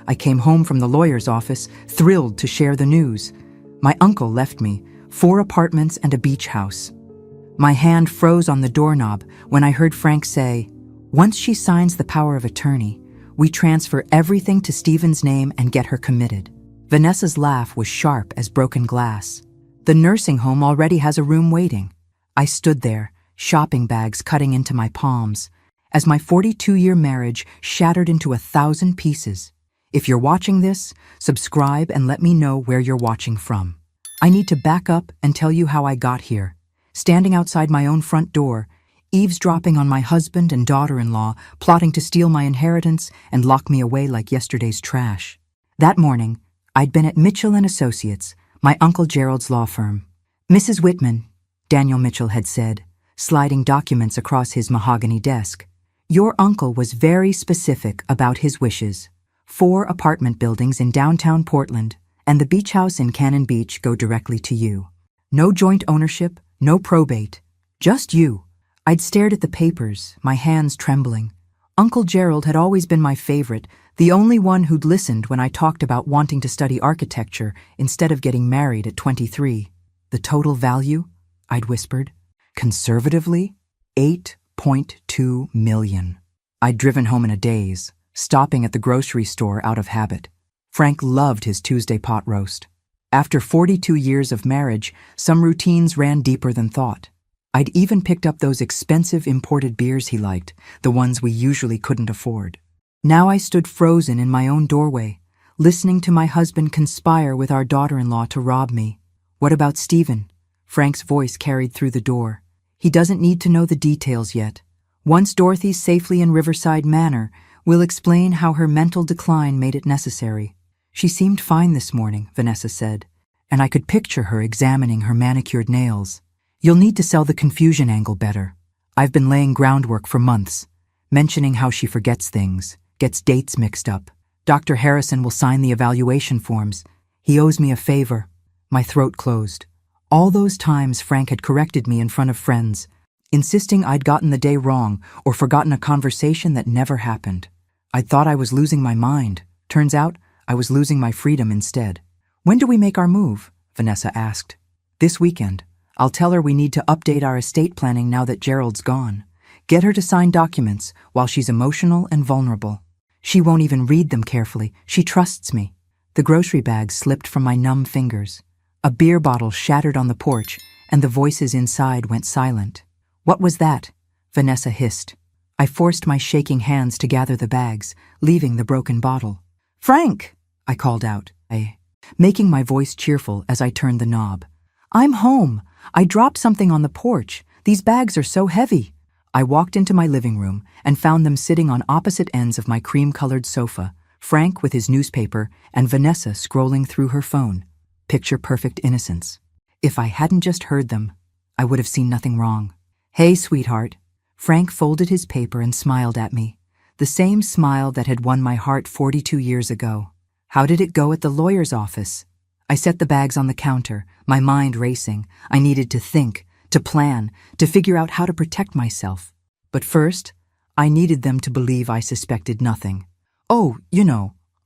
I came home from the lawyer's office, thrilled to share the news. My uncle left me 4 apartments and a beach house. My hand froze on the doorknob when I heard Frank say, "Once she signs the power of attorney, we transfer everything to Stephen's name and get her committed." Vanessa's laugh was sharp as broken glass. "The nursing home already has a room waiting." I stood there, shopping bags cutting into my palms, as my 42-year marriage shattered into 1,000 pieces. If you're watching this, subscribe and let me know where you're watching from. I need to back up and tell you how I got here. Standing outside my own front door, eavesdropping on my husband and daughter-in-law, plotting to steal my inheritance and lock me away like yesterday's trash. That morning, I'd been at Mitchell & Associates, my Uncle Gerald's law firm. "Mrs. Whitman," Daniel Mitchell had said, sliding documents across his mahogany desk, "your uncle was very specific about his wishes. 4 apartment buildings in downtown Portland, and the beach house in Cannon Beach go directly to you. No joint ownership, no probate. Just you." I'd stared at the papers, my hands trembling. Uncle Gerald had always been my favorite, the only one who'd listened when I talked about wanting to study architecture instead of getting married at 23. "The total value?" I'd whispered. "Conservatively, $8.2 million. I'd driven home in a daze, stopping at the grocery store out of habit. Frank loved his Tuesday pot roast. After 42 years of marriage, some routines ran deeper than thought. I'd even picked up those expensive imported beers he liked, the ones we usually couldn't afford. Now I stood frozen in my own doorway, listening to my husband conspire with our daughter-in-law to rob me. "What about Stephen?" Frank's voice carried through the door. "He doesn't need to know the details yet. Once Dorothy's safely in Riverside Manor, we'll explain how her mental decline made it necessary." "She seemed fine this morning," Vanessa said, and I could picture her examining her manicured nails. "You'll need to sell the confusion angle better. I've been laying groundwork for months, mentioning how she forgets things, gets dates mixed up. Dr. Harrison will sign the evaluation forms. He owes me a favor." My throat closed. All those times Frank had corrected me in front of friends, insisting I'd gotten the day wrong or forgotten a conversation that never happened. I'd thought I was losing my mind. Turns out I was losing my freedom instead. "When do we make our move?" Vanessa asked. "This weekend. I'll tell her we need to update our estate planning now that Gerald's gone. Get her to sign documents while she's emotional and vulnerable. She won't even read them carefully. She trusts me." The grocery bag slipped from my numb fingers. A beer bottle shattered on the porch, and the voices inside went silent. "What was that?" Vanessa hissed. I forced my shaking hands to gather the bags, leaving the broken bottle. "Frank!" I called out, making my voice cheerful as I turned the knob. "I'm home. I dropped something on the porch. These bags are so heavy." I walked into my living room and found them sitting on opposite ends of my cream-colored sofa, Frank with his newspaper and Vanessa scrolling through her phone. Picture-perfect innocence. If I hadn't just heard them, I would have seen nothing wrong. "Hey, sweetheart." Frank folded his paper and smiled at me, the same smile that had won my heart 42 years ago. "How did it go at the lawyer's office?" I set the bags on the counter, my mind racing. I needed to think, to plan, to figure out how to protect myself. But first, I needed them to believe I suspected nothing. "Oh,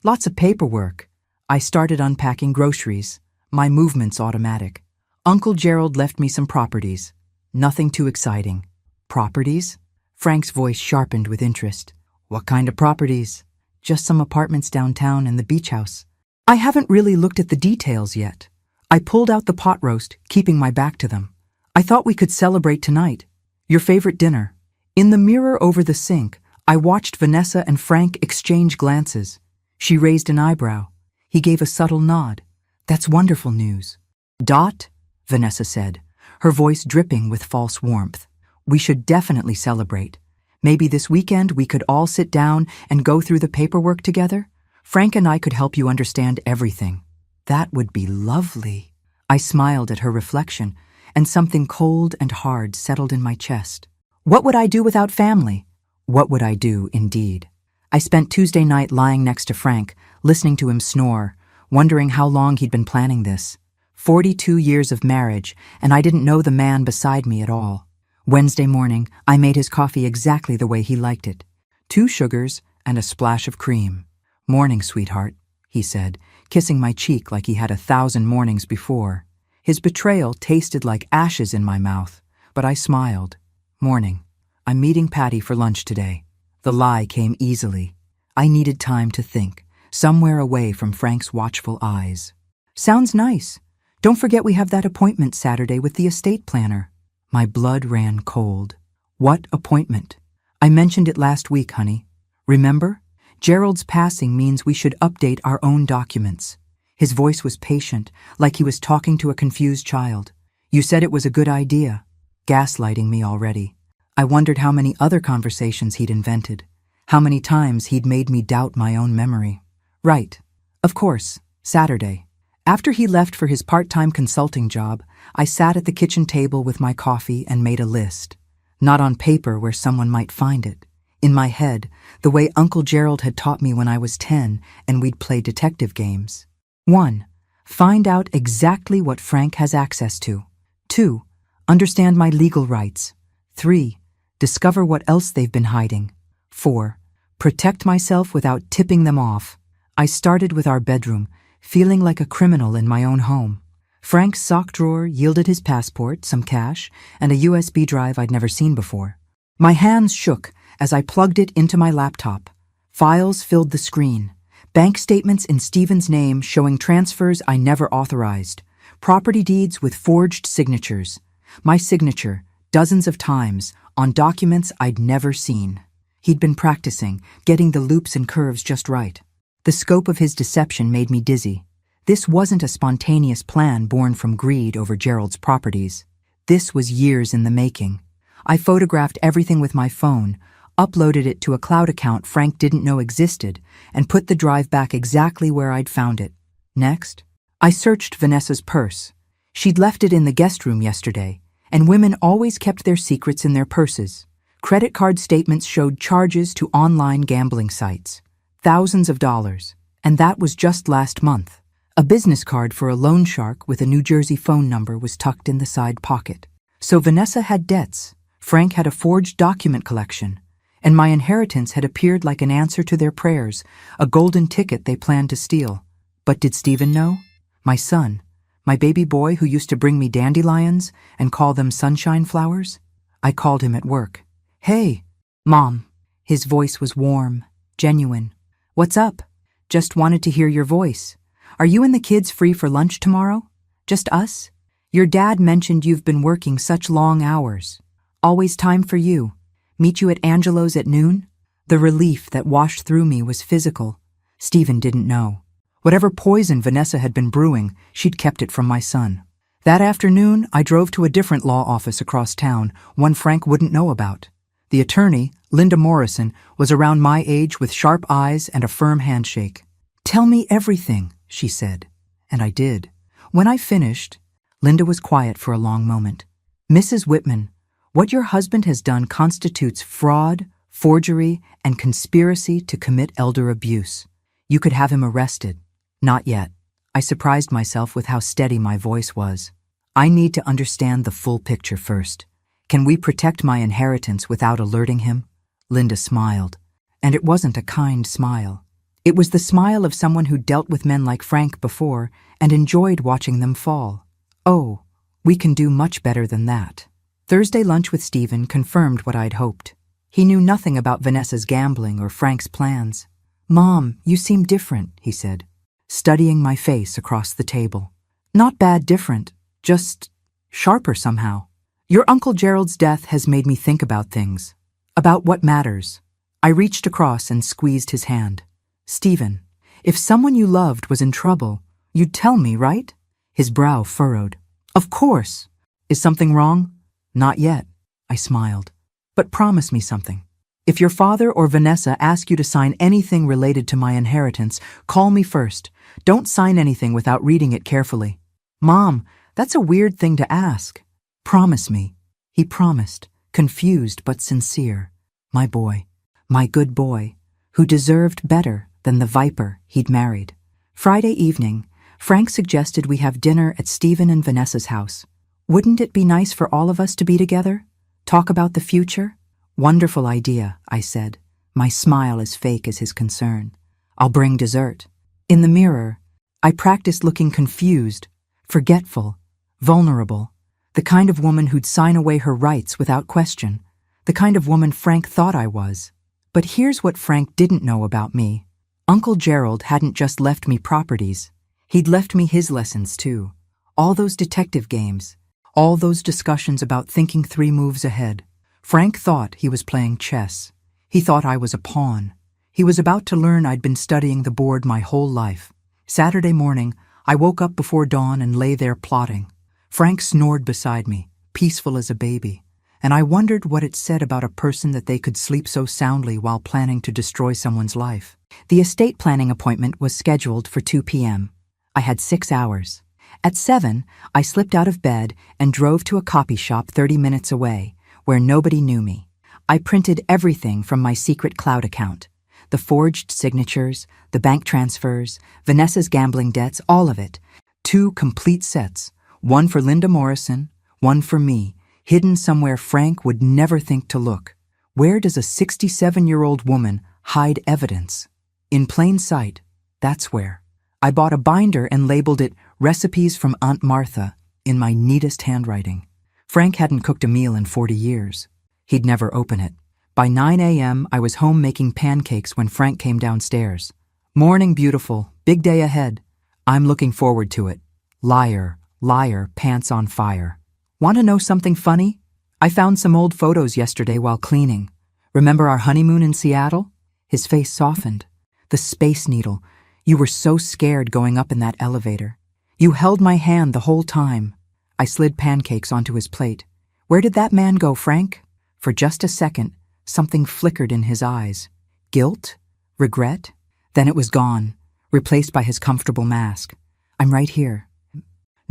lots of paperwork." I started unpacking groceries, my movements automatic. Uncle Gerald left me some properties. Nothing too exciting. "Properties?" Frank's voice sharpened with interest. "What kind of properties?" "Just some apartments downtown and the beach house." I haven't really looked at the details yet. I pulled out the pot roast, keeping my back to them. "I thought we could celebrate tonight. Your favorite dinner." In the mirror over the sink, I watched Vanessa and Frank exchange glances. She raised an eyebrow. He gave a subtle nod. "That's wonderful news." "Dot," Vanessa said, her voice dripping with false warmth. "We should definitely celebrate. Maybe this weekend we could all sit down and go through the paperwork together. Frank and I could help you understand everything." "That would be lovely." I smiled at her reflection, and something cold and hard settled in my chest. What would I do without family? What would I do, indeed? I spent Tuesday night lying next to Frank, listening to him snore, wondering how long he'd been planning this. 42 years of marriage, and I didn't know the man beside me at all. Wednesday morning, I made his coffee exactly the way he liked it. 2 sugars and a splash of cream. "Morning, sweetheart," he said, kissing my cheek like he had 1,000 mornings before. His betrayal tasted like ashes in my mouth, but I smiled. "Morning. I'm meeting Patty for lunch today." The lie came easily. I needed time to think, somewhere away from Frank's watchful eyes. "Sounds nice. Don't forget we have that appointment Saturday with the estate planner." My blood ran cold. "What appointment?" "I mentioned it last week, honey. Remember? Gerald's passing means we should update our own documents." His voice was patient, like he was talking to a confused child. "You said it was a good idea." Gaslighting me already. I wondered how many other conversations he'd invented, how many times he'd made me doubt my own memory. "Right. Of course. Saturday." After he left for his part-time consulting job, I sat at the kitchen table with my coffee and made a list. Not on paper where someone might find it. In my head, the way Uncle Gerald had taught me when I was 10 and we'd play detective games. 1. Find out exactly what Frank has access to. 2. Understand my legal rights. 3. Discover what else they've been hiding. 4. Protect myself without tipping them off. I started with our bedroom, feeling like a criminal in my own home. Frank's sock drawer yielded his passport, some cash, and a USB drive I'd never seen before. My hands shook as I plugged it into my laptop. Files filled the screen. Bank statements in Stephen's name showing transfers I never authorized. Property deeds with forged signatures. My signature, dozens of times, on documents I'd never seen. He'd been practicing, getting the loops and curves just right. The scope of his deception made me dizzy. This wasn't a spontaneous plan born from greed over Gerald's properties. This was years in the making. I photographed everything with my phone, uploaded it to a cloud account Frank didn't know existed, and put the drive back exactly where I'd found it. Next, I searched Vanessa's purse. She'd left it in the guest room yesterday, and women always kept their secrets in their purses. Credit card statements showed charges to online gambling sites. Thousands of dollars. And that was just last month. A business card for a loan shark with a New Jersey phone number was tucked in the side pocket. So Vanessa had debts. Frank had a forged document collection. And my inheritance had appeared like an answer to their prayers, a golden ticket they planned to steal. But did Stephen know? My son, my baby boy who used to bring me dandelions and call them sunshine flowers? I called him at work. "Hey, Mom." His voice was warm, genuine. "What's up? Just wanted to hear your voice. Are you and the kids free for lunch tomorrow? Just us? Your dad mentioned you've been working such long hours. Always time for you. Meet you at Angelo's at noon?" The relief that washed through me was physical. Stephen didn't know. Whatever poison Vanessa had been brewing, she'd kept it from my son. That afternoon, I drove to a different law office across town, one Frank wouldn't know about. The attorney, Linda Morrison, was around my age with sharp eyes and a firm handshake. "Tell me everything," she said. And I did. When I finished, Linda was quiet for a long moment. "Mrs. Whitman, what your husband has done constitutes fraud, forgery, and conspiracy to commit elder abuse. You could have him arrested." "Not yet." I surprised myself with how steady my voice was. "I need to understand the full picture first. Can we protect my inheritance without alerting him?" Linda smiled. And it wasn't a kind smile. It was the smile of someone who dealt with men like Frank before and enjoyed watching them fall. "Oh, we can do much better than that." Thursday lunch with Stephen confirmed what I'd hoped. He knew nothing about Vanessa's gambling or Frank's plans. "Mom, you seem different," he said, studying my face across the table. "Not bad different, just sharper somehow. Your Uncle Gerald's death has made me think about things, about what matters." I reached across and squeezed his hand. "Stephen, if someone you loved was in trouble, you'd tell me, right?" His brow furrowed. "Of course. Is something wrong?" "Not yet," I smiled. "But promise me something. If your father or Vanessa ask you to sign anything related to my inheritance, call me first. Don't sign anything without reading it carefully." "Mom, that's a weird thing to ask." "Promise me." He promised, confused but sincere. My boy, my good boy, who deserved better than the viper he'd married. Friday evening, Frank suggested we have dinner at Stephen and Vanessa's house. Wouldn't it be nice for all of us to be together? Talk about the future? "Wonderful idea," I said, my smile as fake as his concern. I'll bring dessert. In the mirror, I practiced looking confused, forgetful, vulnerable, the kind of woman who'd sign away her rights without question, the kind of woman Frank thought I was. But here's what Frank didn't know about me. Uncle Gerald hadn't just left me properties. He'd left me his lessons too. All those detective games, all those discussions about thinking 3 moves ahead. Frank thought he was playing chess. He thought I was a pawn. He was about to learn I'd been studying the board my whole life. Saturday morning, I woke up before dawn and lay there plotting. Frank snored beside me, peaceful as a baby, and I wondered what it said about a person that they could sleep so soundly while planning to destroy someone's life. The estate planning appointment was scheduled for 2 p.m. I had 6 hours. At 7, I slipped out of bed and drove to a copy shop 30 minutes away, where nobody knew me. I printed everything from my secret cloud account. The forged signatures, the bank transfers, Vanessa's gambling debts, all of it. 2 complete sets, one for Linda Morrison, one for me, hidden somewhere Frank would never think to look. Where does a 67-year-old woman hide evidence? In plain sight, that's where. I bought a binder and labeled it Recipes from Aunt Martha in my neatest handwriting. Frank hadn't cooked a meal in 40 years. He'd never open it. By 9 a.m., I was home making pancakes when Frank came downstairs. Morning, beautiful. Big day ahead. I'm looking forward to it. Liar, liar, pants on fire. Want to know something funny? I found some old photos yesterday while cleaning. Remember our honeymoon in Seattle? His face softened. The Space Needle. You were so scared going up in that elevator. You held my hand the whole time. I slid pancakes onto his plate. Where did that man go, Frank? For just a second, something flickered in his eyes. Guilt? Regret? Then it was gone, replaced by his comfortable mask. I'm right here.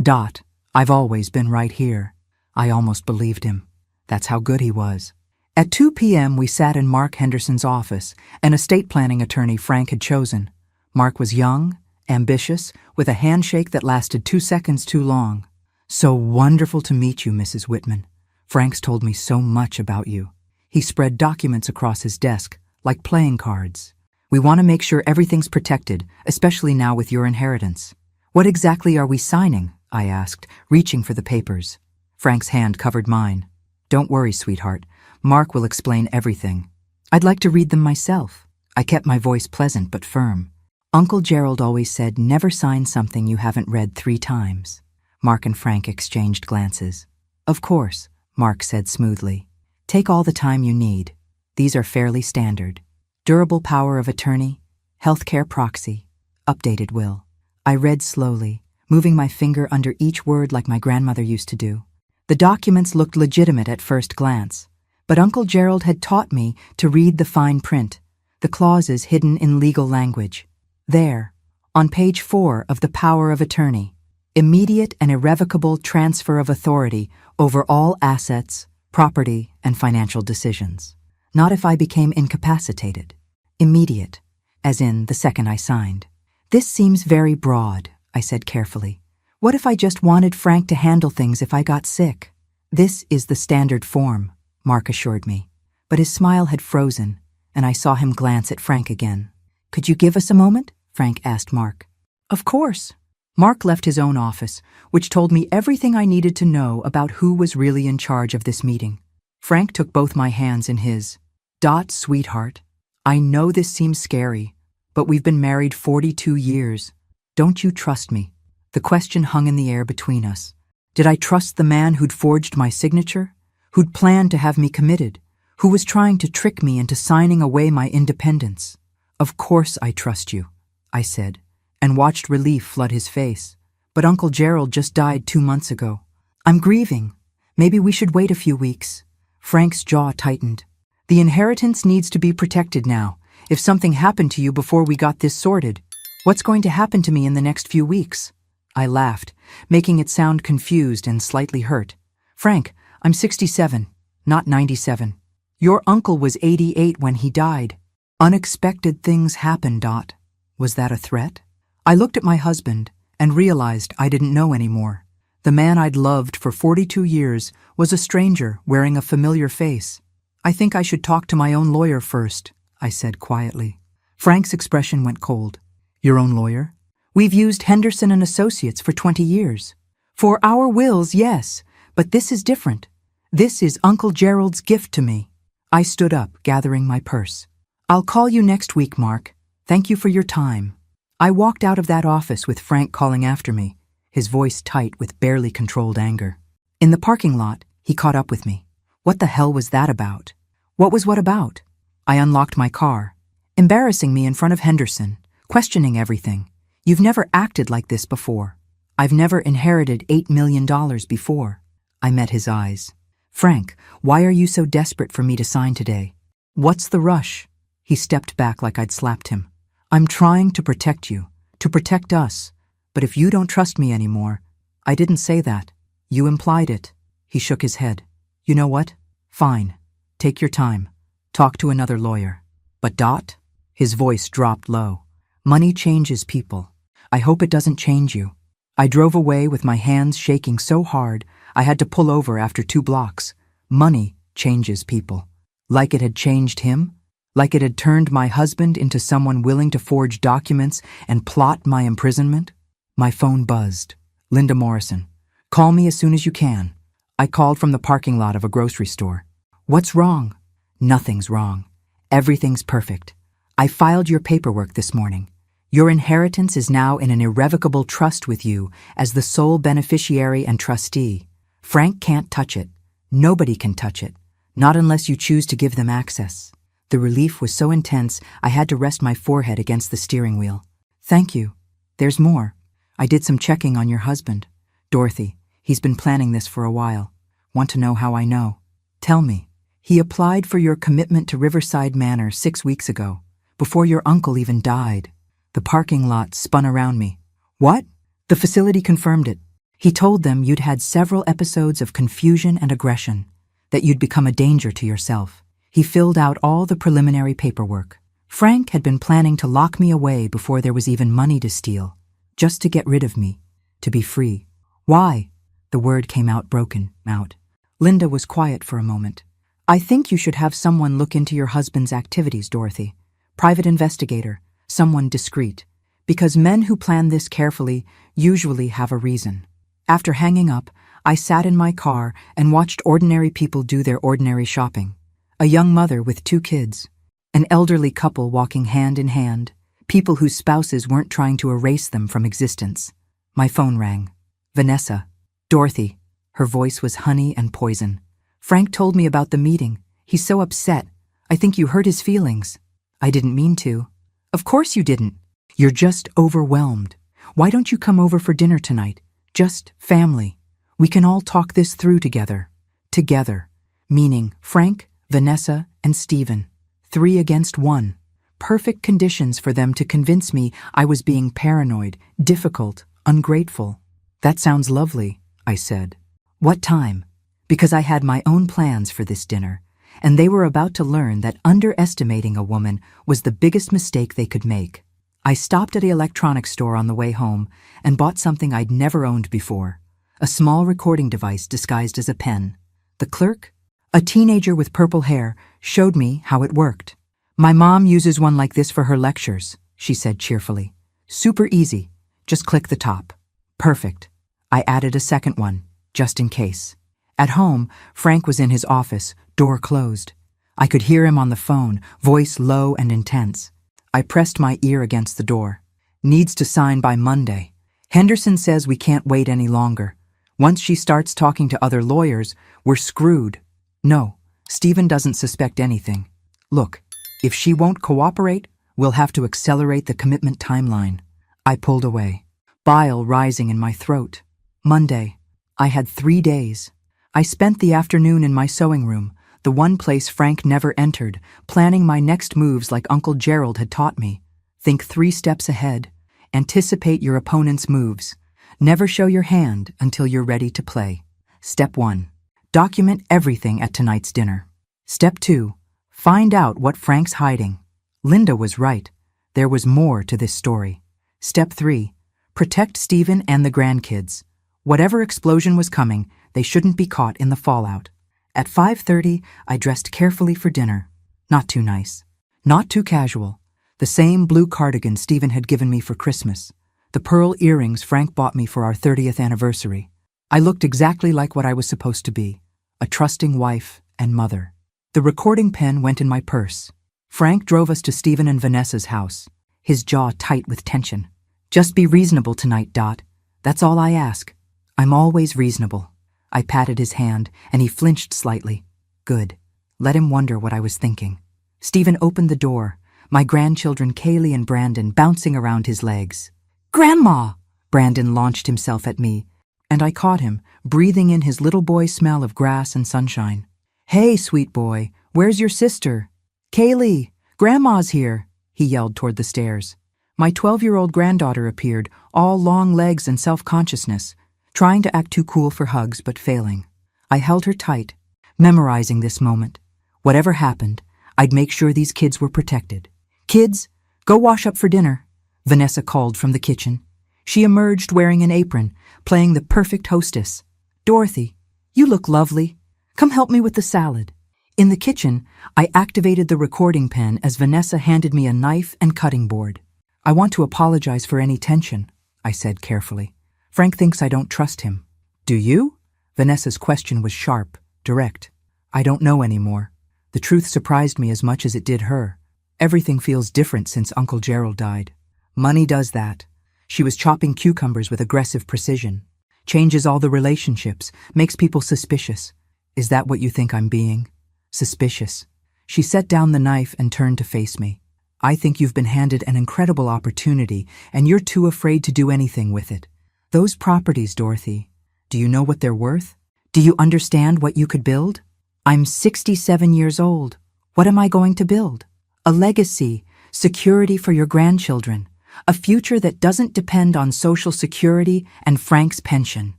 Dot, I've always been right here. I almost believed him. That's how good he was. At 2 p.m. we sat in Mark Henderson's office, an estate planning attorney Frank had chosen. Mark was young, ambitious, with a handshake that lasted 2 seconds too long. So wonderful to meet you, Mrs. Whitman. Frank's told me so much about you. He spread documents across his desk, like playing cards. We want to make sure everything's protected, especially now with your inheritance. What exactly are we signing? I asked, reaching for the papers. Frank's hand covered mine. Don't worry, sweetheart. Mark will explain everything. I'd like to read them myself. I kept my voice pleasant but firm. Uncle Gerald always said never sign something you haven't read 3 times. Mark and Frank exchanged glances. Of course, Mark said smoothly. Take all the time you need. These are fairly standard. Durable power of attorney, healthcare proxy, updated will. I read slowly, moving my finger under each word like my grandmother used to do. The documents looked legitimate at first glance, but Uncle Gerald had taught me to read the fine print, the clauses hidden in legal language. There, on page 4 of the power of attorney, immediate and irrevocable transfer of authority over all assets, property, and financial decisions. Not if I became incapacitated. Immediate, as in the second I signed. This seems very broad, I said carefully. What if I just wanted Frank to handle things if I got sick? This is the standard form, Mark assured me. But his smile had frozen, and I saw him glance at Frank again. Could you give us a moment? Frank asked Mark. Of course. Mark left his own office, which told me everything I needed to know about who was really in charge of this meeting. Frank took both my hands in his. Dot, sweetheart, I know this seems scary, but we've been married 42 years. Don't you trust me? The question hung in the air between us. Did I trust the man who'd forged my signature? Who'd planned to have me committed? Who was trying to trick me into signing away my independence? Of course I trust you, I said, and watched relief flood his face. But Uncle Gerald just died 2 months ago. I'm grieving. Maybe we should wait a few weeks. Frank's jaw tightened. The inheritance needs to be protected now. If something happened to you before we got this sorted, what's going to happen to me in the next few weeks? I laughed, making it sound confused and slightly hurt. Frank, I'm 67, not 97. Your uncle was 88 when he died. Unexpected things happen, Dot. Was that a threat? I looked at my husband and realized I didn't know anymore. The man I'd loved for 42 years was a stranger wearing a familiar face. I think I should talk to my own lawyer first, I said quietly. Frank's expression went cold. Your own lawyer? We've used Henderson and Associates for 20 years. For our wills, yes, but this is different. This is Uncle Gerald's gift to me. I stood up, gathering my purse. I'll call you next week, Mark. Thank you for your time. I walked out of that office with Frank calling after me, his voice tight with barely controlled anger. In the parking lot, he caught up with me. What the hell was that about? What was what about? I unlocked my car, embarrassing me in front of Henderson, questioning everything. You've never acted like this before. I've never inherited $8 million before. I met his eyes. Frank, why are you so desperate for me to sign today? What's the rush? He stepped back like I'd slapped him. I'm trying to protect you, to protect us. But if you don't trust me anymore, I didn't say that. You implied it. He shook his head. You know what? Fine. Take your time. Talk to another lawyer. But Dot? His voice dropped low. Money changes people. I hope it doesn't change you. I drove away with my hands shaking so hard I had to pull over after 2 blocks. Money changes people. Like it had changed him? Like it had turned my husband into someone willing to forge documents and plot my imprisonment? My phone buzzed. Linda Morrison. Call me as soon as you can. I called from the parking lot of a grocery store. What's wrong? Nothing's wrong. Everything's perfect. I filed your paperwork this morning. Your inheritance is now in an irrevocable trust with you as the sole beneficiary and trustee. Frank can't touch it. Nobody can touch it. Not unless you choose to give them access. The relief was so intense I had to rest my forehead against the steering wheel. Thank you. There's more. I did some checking on your husband. Dorothy, he's been planning this for a while. Want to know how I know? Tell me. He applied for your commitment to Riverside Manor 6 weeks ago, before your uncle even died. The parking lot spun around me. What? The facility confirmed it. He told them you'd had several episodes of confusion and aggression, that you'd become a danger to yourself. He filled out all the preliminary paperwork. Frank had been planning to lock me away before there was even money to steal, just to get rid of me, to be free. Why? The word came out broken, out. Linda was quiet for a moment. I think you should have someone look into your husband's activities, Dorothy. Private investigator, someone discreet. Because men who plan this carefully usually have a reason. After hanging up, I sat in my car and watched ordinary people do their ordinary shopping. A young mother with 2 kids. An elderly couple walking hand in hand. People whose spouses weren't trying to erase them from existence. My phone rang. Vanessa. Dorothy. Her voice was honey and poison. Frank told me about the meeting. He's so upset. I think you hurt his feelings. I didn't mean to. Of course you didn't. You're just overwhelmed. Why don't you come over for dinner tonight? Just family. We can all talk this through together. Together. Meaning Frank, Vanessa, and Stephen. 3 against 1. Perfect conditions for them to convince me I was being paranoid, difficult, ungrateful. That sounds lovely, I said. What time? Because I had my own plans for this dinner, and they were about to learn that underestimating a woman was the biggest mistake they could make. I stopped at an electronics store on the way home and bought something I'd never owned before. A small recording device disguised as a pen. The clerk, a teenager with purple hair, showed me how it worked. My mom uses one like this for her lectures, she said cheerfully. Super easy. Just click the top. Perfect. I added a second one, just in case. At home, Frank was in his office, door closed. I could hear him on the phone, voice low and intense. I pressed my ear against the door. Needs to sign by Monday. Henderson says we can't wait any longer. Once she starts talking to other lawyers, we're screwed. No, Stephen doesn't suspect anything. Look, if she won't cooperate, we'll have to accelerate the commitment timeline. I pulled away, bile rising in my throat. Monday. I had 3 days. I spent the afternoon in my sewing room, the one place Frank never entered, planning my next moves like Uncle Gerald had taught me. Think 3 steps ahead. Anticipate your opponent's moves. Never show your hand until you're ready to play. Step 1. Document everything at tonight's dinner. Step 2. Find out what Frank's hiding. Linda was right. There was more to this story. Step 3. Protect Stephen and the grandkids. Whatever explosion was coming, they shouldn't be caught in the fallout. At 5:30, I dressed carefully for dinner. Not too nice. Not too casual. The same blue cardigan Stephen had given me for Christmas. The pearl earrings Frank bought me for our 30th anniversary. I looked exactly like what I was supposed to be, a trusting wife and mother. The recording pen went in my purse. Frank drove us to Stephen and Vanessa's house, his jaw tight with tension. Just be reasonable tonight, Dot. That's all I ask. I'm always reasonable. I patted his hand, and he flinched slightly. Good. Let him wonder what I was thinking. Stephen opened the door, my grandchildren Kaylee and Brandon bouncing around his legs. Grandma! Brandon launched himself at me, and I caught him, breathing in his little boy smell of grass and sunshine. Hey, sweet boy, where's your sister? Kaylee, Grandma's here, he yelled toward the stairs. My 12-year-old granddaughter appeared, all long legs and self-consciousness, trying to act too cool for hugs but failing. I held her tight, memorizing this moment. Whatever happened, I'd make sure these kids were protected. Kids, go wash up for dinner, Vanessa called from the kitchen. She emerged wearing an apron, playing the perfect hostess. Dorothy, you look lovely. Come help me with the salad. In the kitchen, I activated the recording pen as Vanessa handed me a knife and cutting board. I want to apologize for any tension, I said carefully. Frank thinks I don't trust him. Do you? Vanessa's question was sharp, direct. I don't know anymore. The truth surprised me as much as it did her. Everything feels different since Uncle Gerald died. Money does that. She was chopping cucumbers with aggressive precision. Changes all the relationships, makes people suspicious. Is that what you think I'm being? Suspicious. She set down the knife and turned to face me. I think you've been handed an incredible opportunity, and you're too afraid to do anything with it. Those properties, Dorothy, do you know what they're worth? Do you understand what you could build? I'm 67 years old. What am I going to build? A legacy, security for your grandchildren, a future that doesn't depend on Social Security and Frank's pension.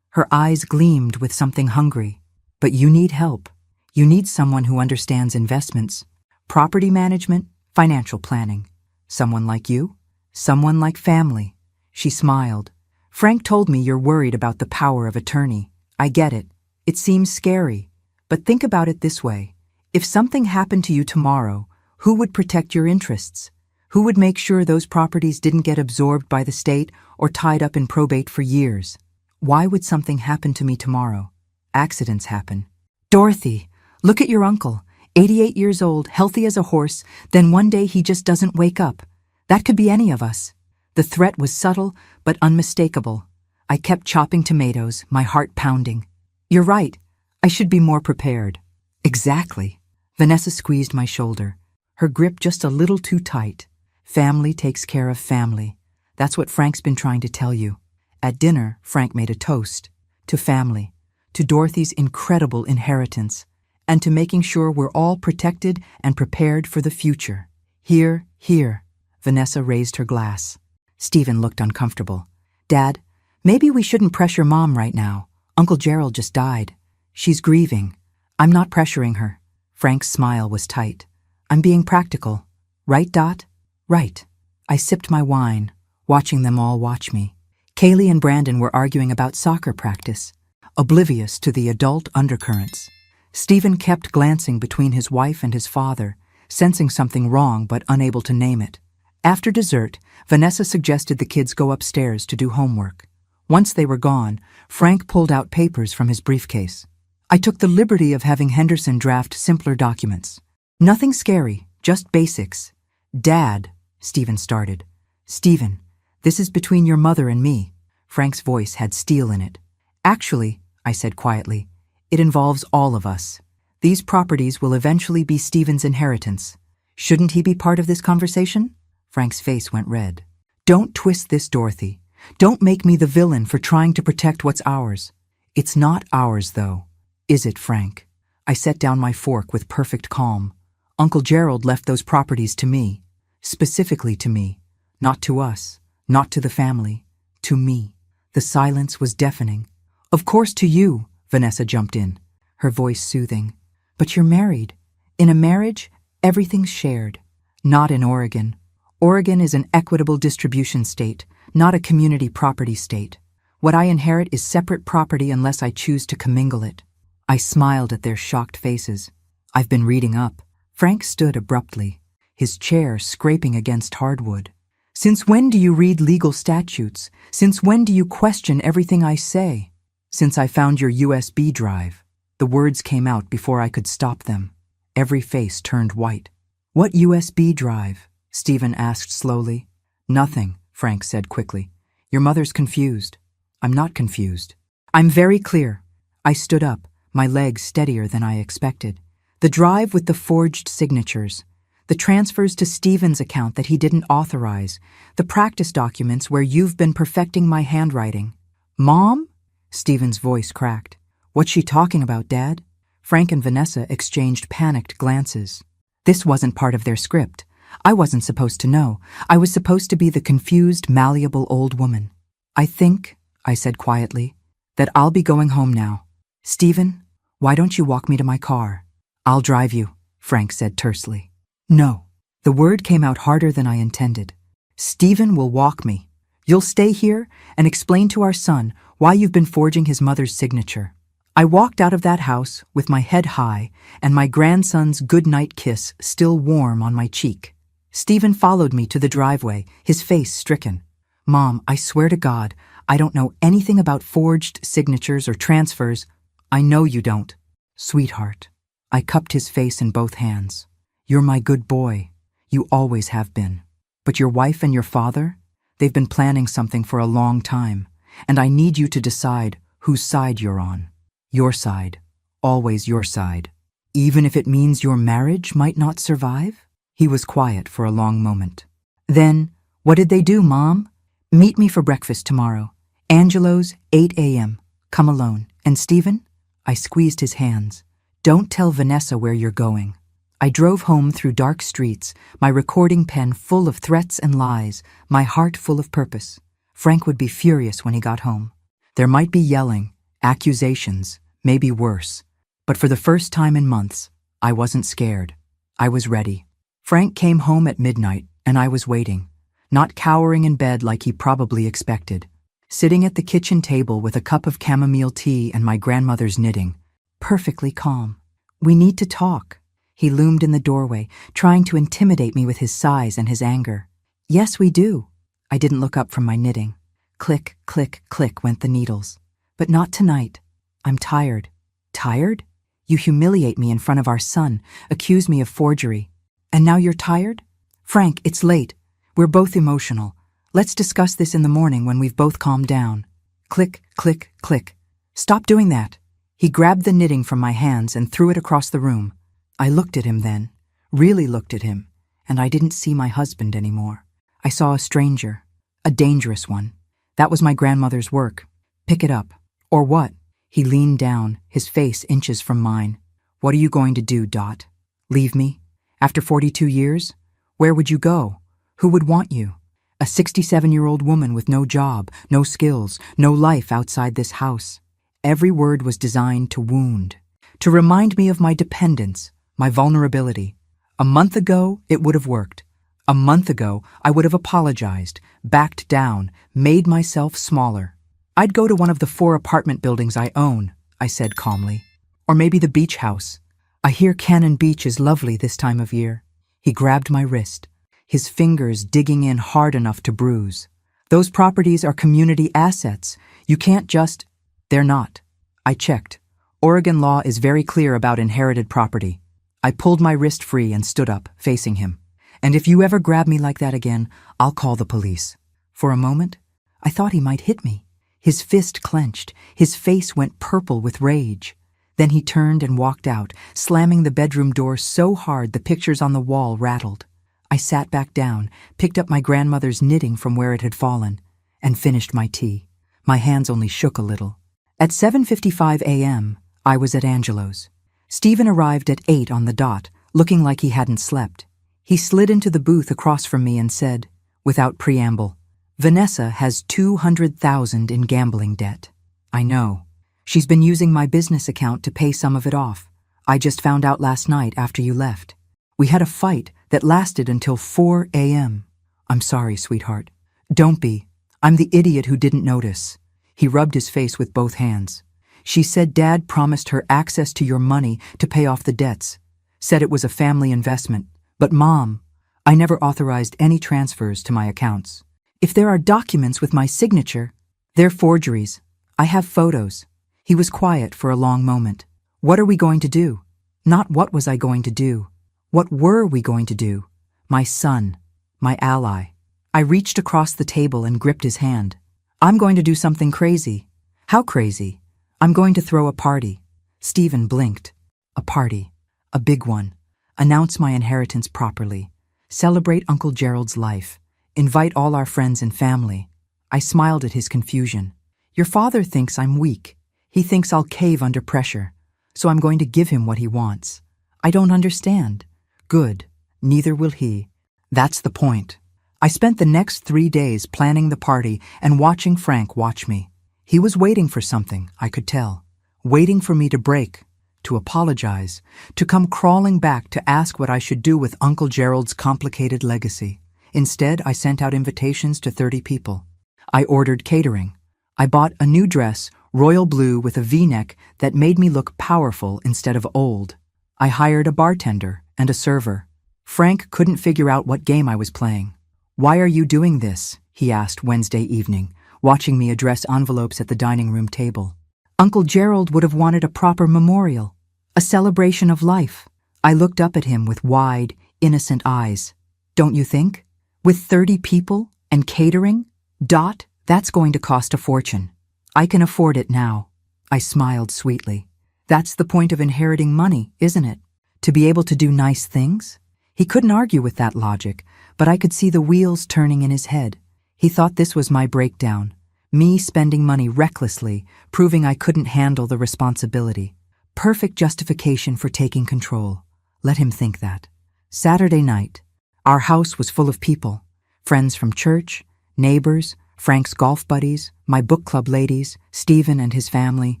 Her eyes gleamed with something hungry. But you need help. You need someone who understands investments, property management, financial planning. Someone like you? Someone like family. She smiled. Frank told me you're worried about the power of attorney. I get it. It seems scary. But think about it this way. If something happened to you tomorrow, who would protect your interests? Who would make sure those properties didn't get absorbed by the state or tied up in probate for years? Why would something happen to me tomorrow? Accidents happen. Dorothy, look at your uncle, 88 years old, healthy as a horse, then one day he just doesn't wake up. That could be any of us. The threat was subtle but unmistakable. I kept chopping tomatoes, my heart pounding. You're right. I should be more prepared. Exactly. Vanessa squeezed my shoulder, her grip just a little too tight. Family takes care of family. That's what Frank's been trying to tell you. At dinner, Frank made a toast. To family. To Dorothy's incredible inheritance. And to making sure we're all protected and prepared for the future. Here, here. Vanessa raised her glass. Stephen looked uncomfortable. Dad, maybe we shouldn't pressure Mom right now. Uncle Gerald just died. She's grieving. I'm not pressuring her. Frank's smile was tight. I'm being practical. Right, Dot? Right. I sipped my wine, watching them all watch me. Kaylee and Brandon were arguing about soccer practice, oblivious to the adult undercurrents. Stephen kept glancing between his wife and his father, sensing something wrong but unable to name it. After dessert, Vanessa suggested the kids go upstairs to do homework. Once they were gone, Frank pulled out papers from his briefcase. I took the liberty of having Henderson draft simpler documents. Nothing scary, just basics. Dad, Stephen started. Stephen, this is between your mother and me. Frank's voice had steel in it. Actually, I said quietly, it involves all of us. These properties will eventually be Stephen's inheritance. Shouldn't he be part of this conversation? Frank's face went red. Don't twist this, Dorothy. Don't make me the villain for trying to protect what's ours. It's not ours, though. Is it, Frank? I set down my fork with perfect calm. Uncle Gerald left those properties to me. Specifically to me. Not to us. Not to the family. To me. The silence was deafening. Of course to you, Vanessa jumped in, her voice soothing. But you're married. In a marriage, everything's shared. Not in Oregon. Oregon is an equitable distribution state, not a community property state. What I inherit is separate property unless I choose to commingle it. I smiled at their shocked faces. I've been reading up. Frank stood abruptly, his chair scraping against hardwood. "Since when do you read legal statutes? Since when do you question everything I say?" "Since I found your USB drive." The words came out before I could stop them. Every face turned white. "What USB drive?" Stephen asked slowly. "Nothing," Frank said quickly. "Your mother's confused." "I'm not confused. I'm very clear." I stood up, my legs steadier than I expected. "The drive with the forged signatures. The transfers to Stephen's account that he didn't authorize. The practice documents where you've been perfecting my handwriting." "Mom?" Stephen's voice cracked. "What's she talking about, Dad?" Frank and Vanessa exchanged panicked glances. This wasn't part of their script. I wasn't supposed to know. I was supposed to be the confused, malleable old woman. "I think," I said quietly, "that I'll be going home now. Stephen, why don't you walk me to my car?" "I'll drive you," Frank said tersely. "No." The word came out harder than I intended. "Stephen will walk me. You'll stay here and explain to our son why you've been forging his mother's signature." I walked out of that house with my head high and my grandson's goodnight kiss still warm on my cheek. Stephen followed me to the driveway, his face stricken. "Mom, I swear to God, I don't know anything about forged signatures or transfers." "I know you don't." "Sweetheart." I cupped his face in both hands. "You're my good boy. You always have been. But your wife and your father? They've been planning something for a long time, and I need you to decide whose side you're on. Your side. Always your side. Even if it means your marriage might not survive?" He was quiet for a long moment. "Then, what did they do, Mom?" "Meet me for breakfast tomorrow. Angelo's, 8 a.m. Come alone. And Stephen?" I squeezed his hands. "Don't tell Vanessa where you're going." I drove home through dark streets, my recording pen full of threats and lies, my heart full of purpose. Frank would be furious when he got home. There might be yelling, accusations, maybe worse. But for the first time in months, I wasn't scared. I was ready. Frank came home at midnight, and I was waiting, not cowering in bed like he probably expected. Sitting at the kitchen table with a cup of chamomile tea and my grandmother's knitting, perfectly calm. "We need to talk." He loomed in the doorway, trying to intimidate me with his size and his anger. "Yes, we do." I didn't look up from my knitting. Click, click, click went the needles. "But not tonight. I'm tired." "Tired? You humiliate me in front of our son, accuse me of forgery. And now you're tired? Frank, it's late. We're both emotional. Let's discuss this in the morning when we've both calmed down." Click, click, click. "Stop doing that." He grabbed the knitting from my hands and threw it across the room. I looked at him then, really looked at him, and I didn't see my husband anymore. I saw a stranger, a dangerous one. That was my grandmother's work. "Pick it up." "Or what?" He leaned down, his face inches from mine. "What are you going to do, Dot? Leave me? After 42 years? Where would you go? Who would want you? A 67-year-old woman with no job, no skills, no life outside this house." Every word was designed to wound, to remind me of my dependence, my vulnerability. A month ago, it would have worked. A month ago, I would have apologized, backed down, made myself smaller. "I'd go to one of the 4 apartment buildings I own," I said calmly. "Or maybe the beach house. I hear Cannon Beach is lovely this time of year." He grabbed my wrist, his fingers digging in hard enough to bruise. "Those properties are community assets. You can't just—" "They're not." I checked. Oregon law is very clear about inherited property. I pulled my wrist free and stood up, facing him. "And if you ever grab me like that again, I'll call the police." For a moment, I thought he might hit me. His fist clenched, his face went purple with rage. Then he turned and walked out, slamming the bedroom door so hard the pictures on the wall rattled. I sat back down, picked up my grandmother's knitting from where it had fallen, and finished my tea. My hands only shook a little. At 7:55 a.m., I was at Angelo's. Stephen arrived at 8 on the dot, looking like he hadn't slept. He slid into the booth across from me and said, without preamble, "Vanessa has $200,000 in gambling debt." "I know. She's been using my business account to pay some of it off. I just found out last night after you left. We had a fight that lasted until 4 a.m. "I'm sorry, sweetheart." "Don't be. I'm the idiot who didn't notice." He rubbed his face with both hands. "She said Dad promised her access to your money to pay off the debts. Said it was a family investment. But Mom, I never authorized any transfers to my accounts. If there are documents with my signature, they're forgeries. I have photos. He was quiet for a long moment. What are we going to do? Not what was I going to do. What were we going to do? My son, my ally. I reached across the table and gripped his hand. I'm going to do something crazy. How crazy? I'm going to throw a party. Stephen blinked. A party. A big one. Announce my inheritance properly. Celebrate Uncle Gerald's life. Invite all our friends and family. I smiled at his confusion. Your father thinks I'm weak. He thinks I'll cave under pressure. So I'm going to give him what he wants. I don't understand. Good. Neither will he. That's the point. I spent the next 3 days planning the party and watching Frank watch me. He was waiting for something, I could tell. Waiting for me to break, to apologize, to come crawling back to ask what I should do with Uncle Gerald's complicated legacy. Instead, I sent out invitations to 30 people. I ordered catering. I bought a new dress, royal blue with a V-neck that made me look powerful instead of old. I hired a bartender and a server. Frank couldn't figure out what game I was playing. Why are you doing this? He asked Wednesday evening, watching me address envelopes at the dining room table. Uncle Gerald would have wanted a proper memorial, a celebration of life. I looked up at him with wide, innocent eyes. Don't you think? With 30 people and catering? That's going to cost a fortune. I can afford it now. I smiled sweetly. That's the point of inheriting money, isn't it? To be able to do nice things? He couldn't argue with that logic, but I could see the wheels turning in his head. He thought this was my breakdown. Me spending money recklessly, proving I couldn't handle the responsibility. Perfect justification for taking control. Let him think that. Saturday night. Our house was full of people. Friends from church, neighbors, Frank's golf buddies, my book club ladies, Stephen and his family.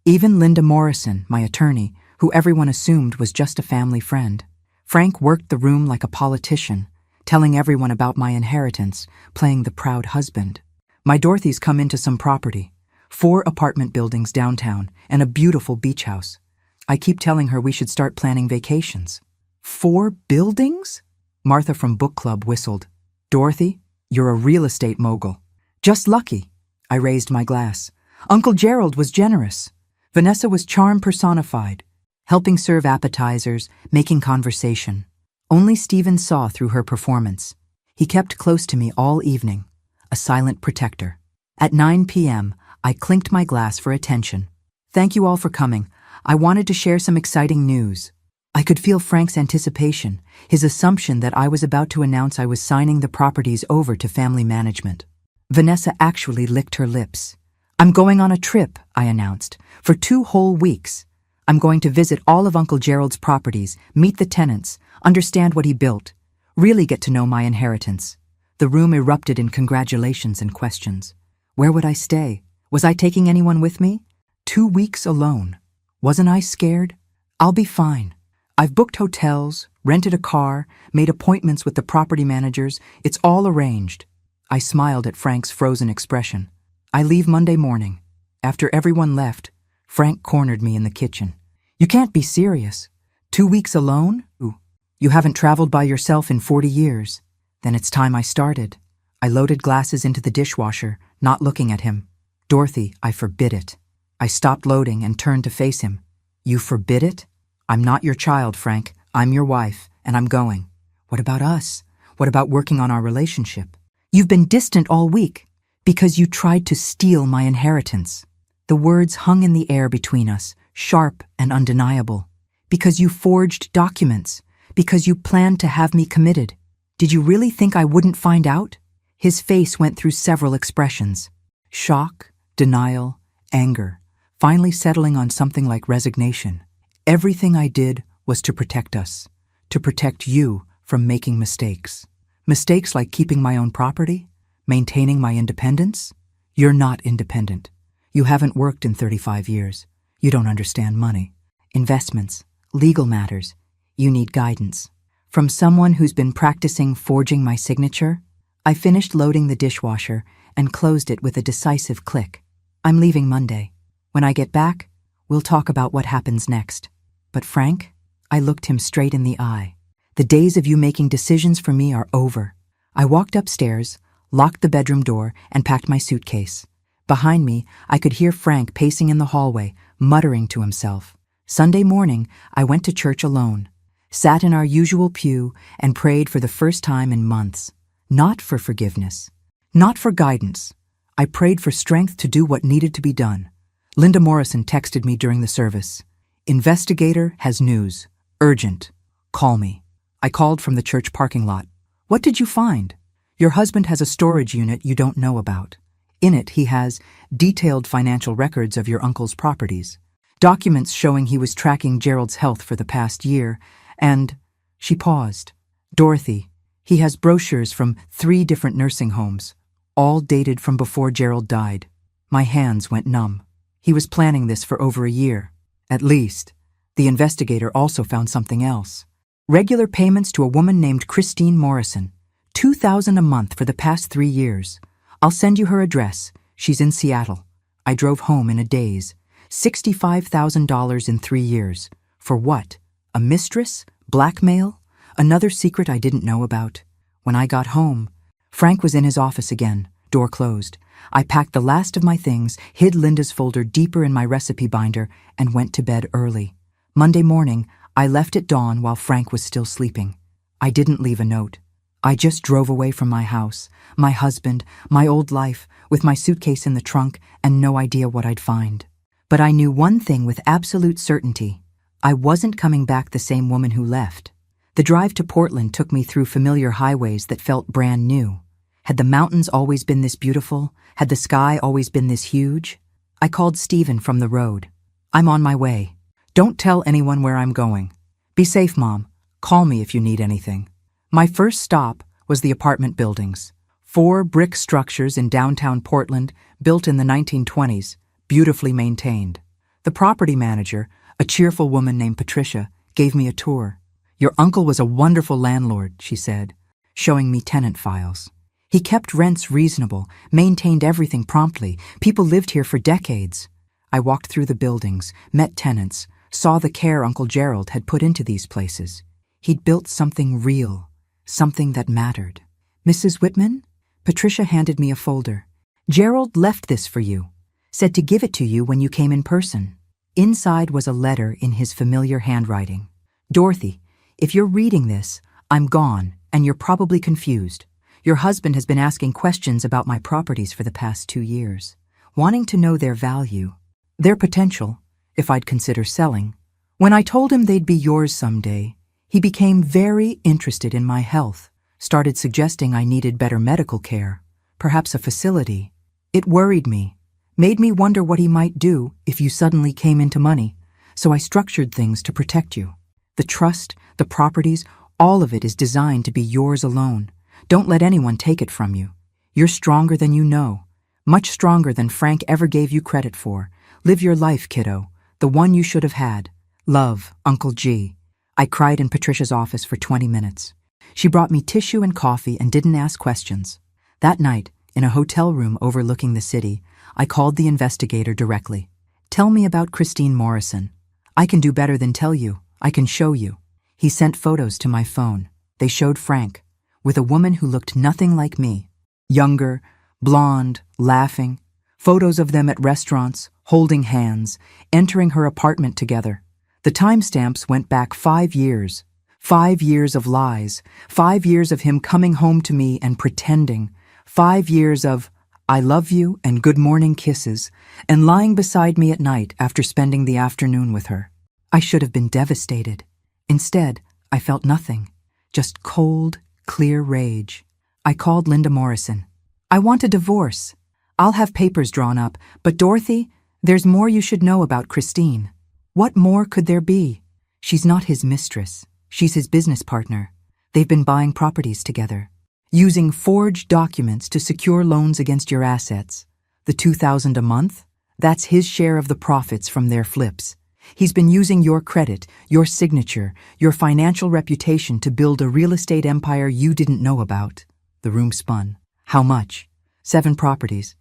Even Linda Morrison, my attorney, who everyone assumed was just a family friend. Frank worked the room like a politician, telling everyone about my inheritance, playing the proud husband. My Dorothy's come into some property, 4 apartment buildings downtown and a beautiful beach house. I keep telling her we should start planning vacations. 4 buildings? Martha from book club whistled. Dorothy, you're a real estate mogul. Just lucky. I raised my glass. Uncle Gerald was generous. Vanessa was charm personified, helping serve appetizers, making conversation. Only Stephen saw through her performance. He kept close to me all evening, a silent protector. At 9 p.m., I clinked my glass for attention. Thank you all for coming. I wanted to share some exciting news. I could feel Frank's anticipation, his assumption that I was about to announce I was signing the properties over to family management. Vanessa actually licked her lips. I'm going on a trip, I announced, for 2 whole weeks. I'm going to visit all of Uncle Gerald's properties, meet the tenants, understand what he built, really get to know my inheritance. The room erupted in congratulations and questions. Where would I stay? Was I taking anyone with me? 2 weeks alone. Wasn't I scared? I'll be fine. I've booked hotels, rented a car, made appointments with the property managers. It's all arranged. I smiled at Frank's frozen expression. I leave Monday morning. After everyone left, Frank cornered me in the kitchen. You can't be serious. 2 weeks alone? Ooh. You haven't traveled by yourself in 40 years. Then it's time I started. I loaded glasses into the dishwasher, not looking at him. Dorothy, I forbid it. I stopped loading and turned to face him. You forbid it? I'm not your child, Frank. I'm your wife, and I'm going. What about us? What about working on our relationship? You've been distant all week because you tried to steal my inheritance. The words hung in the air between us, sharp and undeniable. Because you forged documents. Because you planned to have me committed. Did you really think I wouldn't find out? His face went through several expressions. Shock, denial, anger, finally settling on something like resignation. Everything I did was to protect us, to protect you from making mistakes. Mistakes like keeping my own property, maintaining my independence. You're not independent. You haven't worked in 35 years. You don't understand money, investments, legal matters. You need guidance. From someone who's been practicing forging my signature, I finished loading the dishwasher and closed it with a decisive click. I'm leaving Monday. When I get back, we'll talk about what happens next. But Frank, I looked him straight in the eye. The days of you making decisions for me are over. I walked upstairs, locked the bedroom door, and packed my suitcase. Behind me, I could hear Frank pacing in the hallway, muttering to himself. Sunday morning, I went to church alone, sat in our usual pew, and prayed for the first time in months. Not for forgiveness, not for guidance. I prayed for strength to do what needed to be done. Linda Morrison texted me during the service. Investigator has news. Urgent. Call me. I called from the church parking lot. What did you find? Your husband has a storage unit you don't know about. In it, he has detailed financial records of your uncle's properties, documents showing he was tracking Gerald's health for the past year, and she paused. Dorothy, he has brochures from 3 different nursing homes, all dated from before Gerald died. My hands went numb. He was planning this for over a year. At least. The investigator also found something else. Regular payments to a woman named Christine Morrison, $2,000 a month for the past 3 years. I'll send you her address. She's in Seattle. I drove home in a daze. $65,000 in 3 years. For what? A mistress? Blackmail? Another secret I didn't know about? When I got home, Frank was in his office again, door closed. I packed the last of my things, hid Linda's folder deeper in my recipe binder, and went to bed early. Monday morning, I left at dawn while Frank was still sleeping. I didn't leave a note. I just drove away from my house, my husband, my old life, with my suitcase in the trunk and no idea what I'd find. But I knew one thing with absolute certainty. I wasn't coming back the same woman who left. The drive to Portland took me through familiar highways that felt brand new. Had the mountains always been this beautiful? Had the sky always been this huge? I called Stephen from the road. I'm on my way. Don't tell anyone where I'm going. Be safe, Mom. Call me if you need anything. My first stop was the apartment buildings. 4 brick structures in downtown Portland, built in the 1920s, beautifully maintained. The property manager, a cheerful woman named Patricia, gave me a tour. Your uncle was a wonderful landlord, she said, showing me tenant files. He kept rents reasonable, maintained everything promptly. People lived here for decades. I walked through the buildings, met tenants, saw the care Uncle Gerald had put into these places. He'd built something real, something that mattered. Mrs. Whitman? Patricia handed me a folder. Gerald left this for you. Said to give it to you when you came in person. Inside was a letter in his familiar handwriting. Dorothy, if you're reading this, I'm gone, and you're probably confused. Your husband has been asking questions about my properties for the past 2 years, wanting to know their value, their potential, if I'd consider selling. When I told him they'd be yours someday, he became very interested in my health, started suggesting I needed better medical care, perhaps a facility. It worried me, made me wonder what he might do if you suddenly came into money, so I structured things to protect you. The trust, the properties, all of it is designed to be yours alone. Don't let anyone take it from you. You're stronger than you know, much stronger than Frank ever gave you credit for. Live your life, kiddo, the one you should have had. Love, Uncle G. I cried in Patricia's office for 20 minutes. She brought me tissue and coffee and didn't ask questions. That night, in a hotel room overlooking the city, I called the investigator directly. Tell me about Christine Morrison. I can do better than tell you. I can show you. He sent photos to my phone. They showed Frank, with a woman who looked nothing like me. Younger, blonde, laughing. Photos of them at restaurants, holding hands, entering her apartment together. The timestamps went back 5 years. 5 years of lies. 5 years of him coming home to me and pretending. 5 years of I love you and good morning kisses, and lying beside me at night after spending the afternoon with her. I should have been devastated. Instead, I felt nothing. Just cold, clear rage. I called Linda Morrison. I want a divorce. I'll have papers drawn up, but Dorothy, there's more you should know about Christine. What more could there be? She's not his mistress. She's his business partner. They've been buying properties together, using forged documents to secure loans against your assets. The $2,000 a month? That's his share of the profits from their flips. He's been using your credit, your signature, your financial reputation to build a real estate empire you didn't know about. The room spun. How much? 7 properties.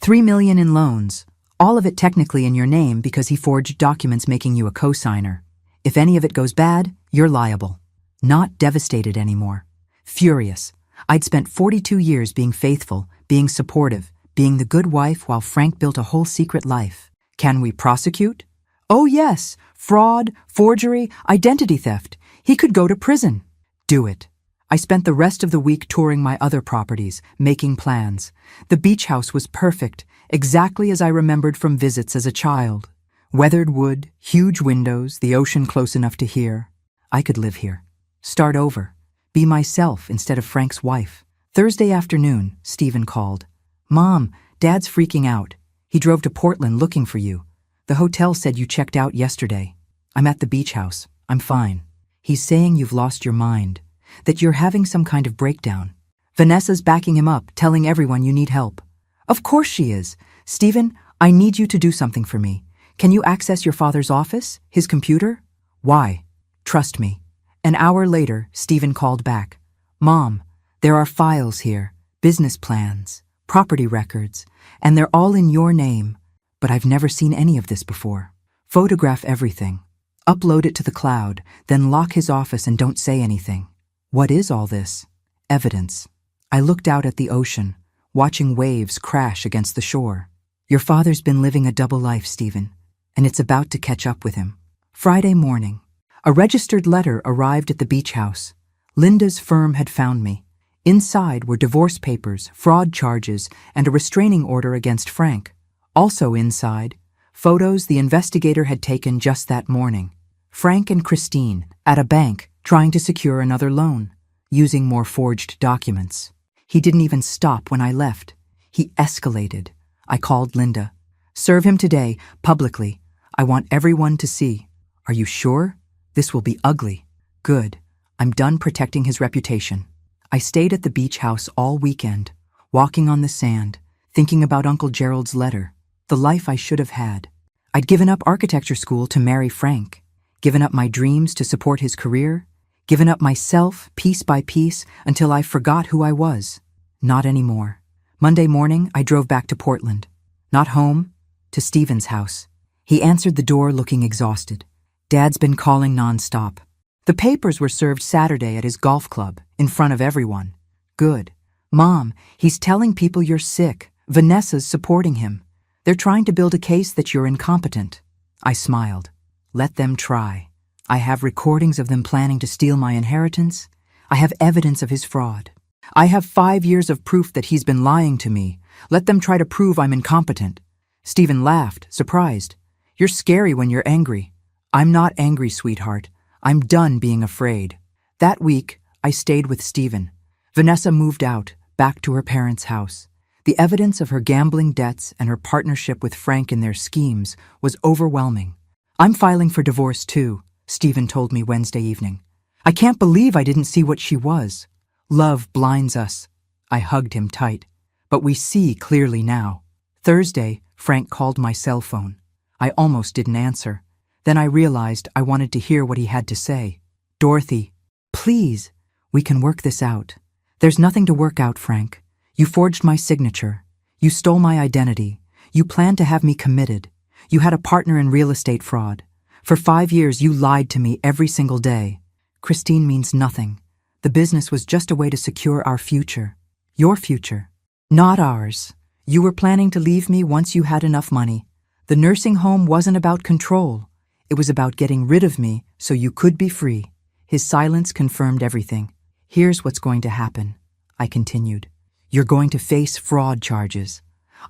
$3 million in loans. All of it technically in your name because he forged documents making you a co-signer. If any of it goes bad, you're liable. Not devastated anymore. Furious. I'd spent 42 years being faithful, being supportive, being the good wife while Frank built a whole secret life. Can we prosecute? Oh yes, fraud, forgery, identity theft. He could go to prison. Do it. I spent the rest of the week touring my other properties, making plans. The beach house was perfect, exactly as I remembered from visits as a child. Weathered wood, huge windows, the ocean close enough to hear. I could live here. Start over. Be myself instead of Frank's wife. Thursday afternoon, Stephen called. Mom, Dad's freaking out. He drove to Portland looking for you. The hotel said you checked out yesterday. I'm at the beach house. I'm fine. He's saying you've lost your mind, that you're having some kind of breakdown. Vanessa's backing him up, telling everyone you need help. Of course she is. Stephen, I need you to do something for me. Can you access your father's office, his computer? Why? Trust me. An hour later, Stephen called back. Mom, there are files here, business plans, property records, and they're all in your name, but I've never seen any of this before. Photograph everything. Upload it to the cloud, then lock his office and don't say anything. What is all this? Evidence. I looked out at the ocean, watching waves crash against the shore. Your father's been living a double life, Stephen, and it's about to catch up with him. Friday morning. A registered letter arrived at the beach house. Linda's firm had found me. Inside were divorce papers, fraud charges, and a restraining order against Frank. Also inside, photos the investigator had taken just that morning. Frank and Christine, at a bank, trying to secure another loan, using more forged documents. He didn't even stop when I left. He escalated. I called Linda. Serve him today, publicly. I want everyone to see. Are you sure? This will be ugly. Good. I'm done protecting his reputation. I stayed at the beach house all weekend, walking on the sand, thinking about Uncle Gerald's letter, the life I should have had. I'd given up architecture school to marry Frank, given up my dreams to support his career, given up myself piece by piece until I forgot who I was. Not anymore. Monday morning, I drove back to Portland. Not home, to Stephen's house. He answered the door looking exhausted. Dad's been calling nonstop. The papers were served Saturday at his golf club, in front of everyone. Good. Mom, he's telling people you're sick. Vanessa's supporting him. They're trying to build a case that you're incompetent. I smiled. Let them try. I have recordings of them planning to steal my inheritance. I have evidence of his fraud. I have 5 years of proof that he's been lying to me. Let them try to prove I'm incompetent. Stephen laughed, surprised. You're scary when you're angry. I'm not angry, sweetheart. I'm done being afraid. That week, I stayed with Stephen. Vanessa moved out, back to her parents' house. The evidence of her gambling debts and her partnership with Frank in their schemes was overwhelming. I'm filing for divorce too, Stephen told me Wednesday evening. I can't believe I didn't see what she was. Love blinds us. I hugged him tight. But we see clearly now. Thursday, Frank called my cell phone. I almost didn't answer. Then I realized I wanted to hear what he had to say. Dorothy, please, we can work this out. There's nothing to work out, Frank. You forged my signature. You stole my identity. You planned to have me committed. You had a partner in real estate fraud. For 5 years, you lied to me every single day. Christine means nothing. The business was just a way to secure our future. Your future. Not ours. You were planning to leave me once you had enough money. The nursing home wasn't about control. It was about getting rid of me so you could be free. His silence confirmed everything. Here's what's going to happen, I continued. You're going to face fraud charges.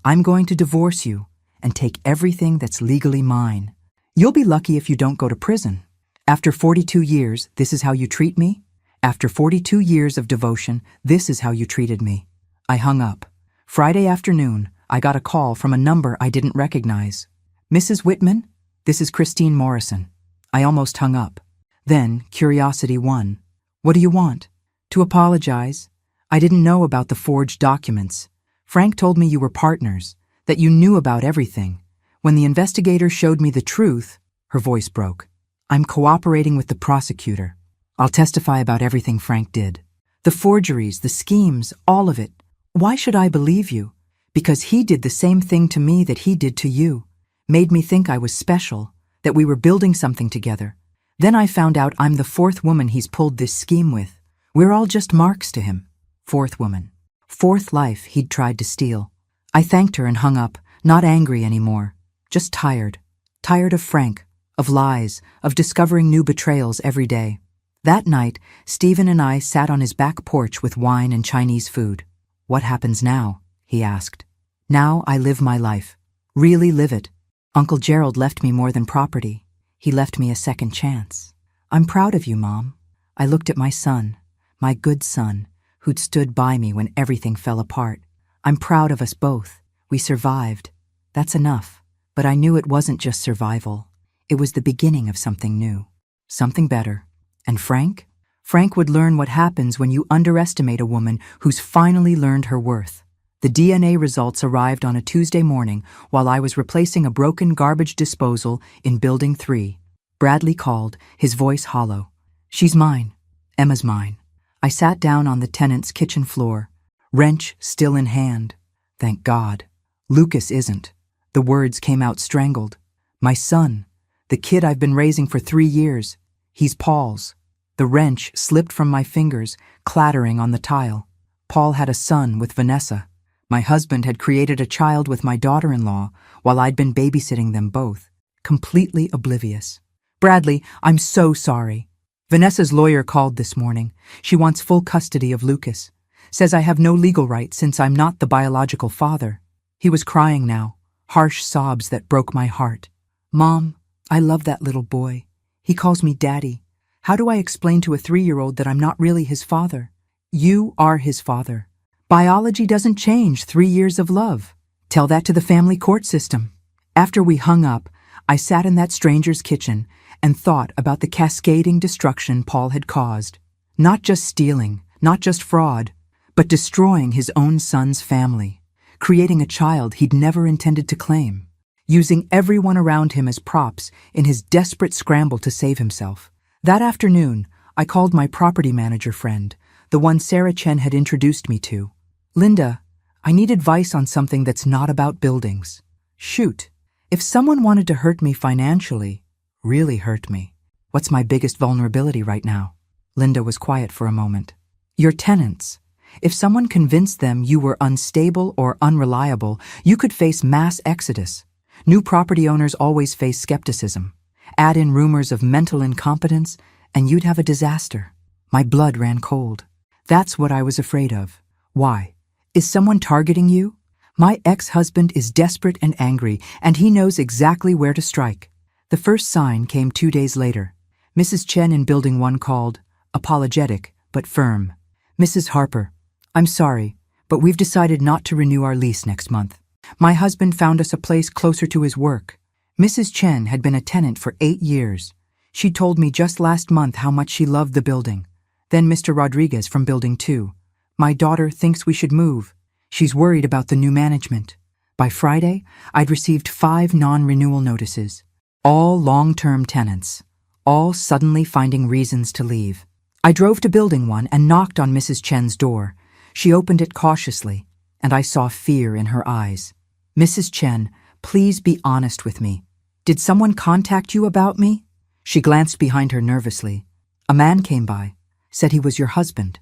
I'm going to divorce you and take everything that's legally mine. You'll be lucky if you don't go to prison. After 42 years, this is how you treat me? After 42 years of devotion, this is how you treated me. I hung up. Friday afternoon, I got a call from a number I didn't recognize. Mrs. Whitman? This is Christine Morrison. I almost hung up. Then, curiosity won. What do you want? To apologize. I didn't know about the forged documents. Frank told me you were partners, that you knew about everything. When the investigator showed me the truth, her voice broke. I'm cooperating with the prosecutor. I'll testify about everything Frank did. The forgeries, the schemes, all of it. Why should I believe you? Because he did the same thing to me that he did to you. Made me think I was special, that we were building something together. Then I found out I'm the fourth woman he's pulled this scheme with. We're all just marks to him. Fourth woman. Fourth life he'd tried to steal. I thanked her and hung up, not angry anymore. Just tired. Tired of Frank, of lies, of discovering new betrayals every day. That night, Stephen and I sat on his back porch with wine and Chinese food. "What happens now?" he asked. "Now I live my life. Really live it. Uncle Gerald left me more than property. He left me a second chance. I'm proud of you, Mom." I looked at my son, my good son, who'd stood by me when everything fell apart. "I'm proud of us both. We survived. That's enough." But I knew it wasn't just survival. It was the beginning of something new. Something better. And Frank? Frank would learn what happens when you underestimate a woman who's finally learned her worth. The DNA results arrived on a Tuesday morning while I was replacing a broken garbage disposal in Building 3. Bradley called, his voice hollow. "She's mine. Emma's mine." I sat down on the tenant's kitchen floor, wrench still in hand. "Thank God. Lucas isn't." The words came out strangled. "My son, the kid I've been raising for 3 years. He's Paul's." The wrench slipped from my fingers, clattering on the tile. Paul had a son with Vanessa. My husband had created a child with my daughter-in-law while I'd been babysitting them both, completely oblivious. "Bradley, I'm so sorry. Vanessa's lawyer called this morning. She wants full custody of Lucas. Says I have no legal right since I'm not the biological father." He was crying now, harsh sobs that broke my heart. "Mom, I love that little boy. He calls me Daddy. How do I explain to a 3-year-old that I'm not really his father?" "You are his father. Biology doesn't change 3 years of love. Tell that to the family court system." After we hung up, I sat in that stranger's kitchen and thought about the cascading destruction Paul had caused. Not just stealing, not just fraud, but destroying his own son's family, creating a child he'd never intended to claim, using everyone around him as props in his desperate scramble to save himself. That afternoon, I called my property manager friend, the one Sarah Chen had introduced me to. "Linda, I need advice on something that's not about buildings." "Shoot. If someone wanted to hurt me financially, really hurt me, what's my biggest vulnerability right now?" Linda was quiet for a moment. "Your tenants. If someone convinced them you were unstable or unreliable, you could face mass exodus. New property owners always face skepticism. Add in rumors of mental incompetence, and you'd have a disaster." My blood ran cold. That's what I was afraid of. "Why? Is someone targeting you?" "My ex-husband is desperate and angry, and he knows exactly where to strike." The first sign came 2 days later. Mrs. Chen in Building 1 called, apologetic but firm. "Mrs. Harper, I'm sorry, but we've decided not to renew our lease next month. My husband found us a place closer to his work." Mrs. Chen had been a tenant for 8 years. She told me just last month how much she loved the building. Then Mr. Rodriguez from Building 2. "My daughter thinks we should move. She's worried about the new management." By Friday, I'd received 5 non-renewal notices. All long-term tenants, all suddenly finding reasons to leave. I drove to Building 1 and knocked on Mrs. Chen's door. She opened it cautiously, and I saw fear in her eyes. "Mrs. Chen, please be honest with me. Did someone contact you about me?" She glanced behind her nervously. "A man came by, said he was your husband,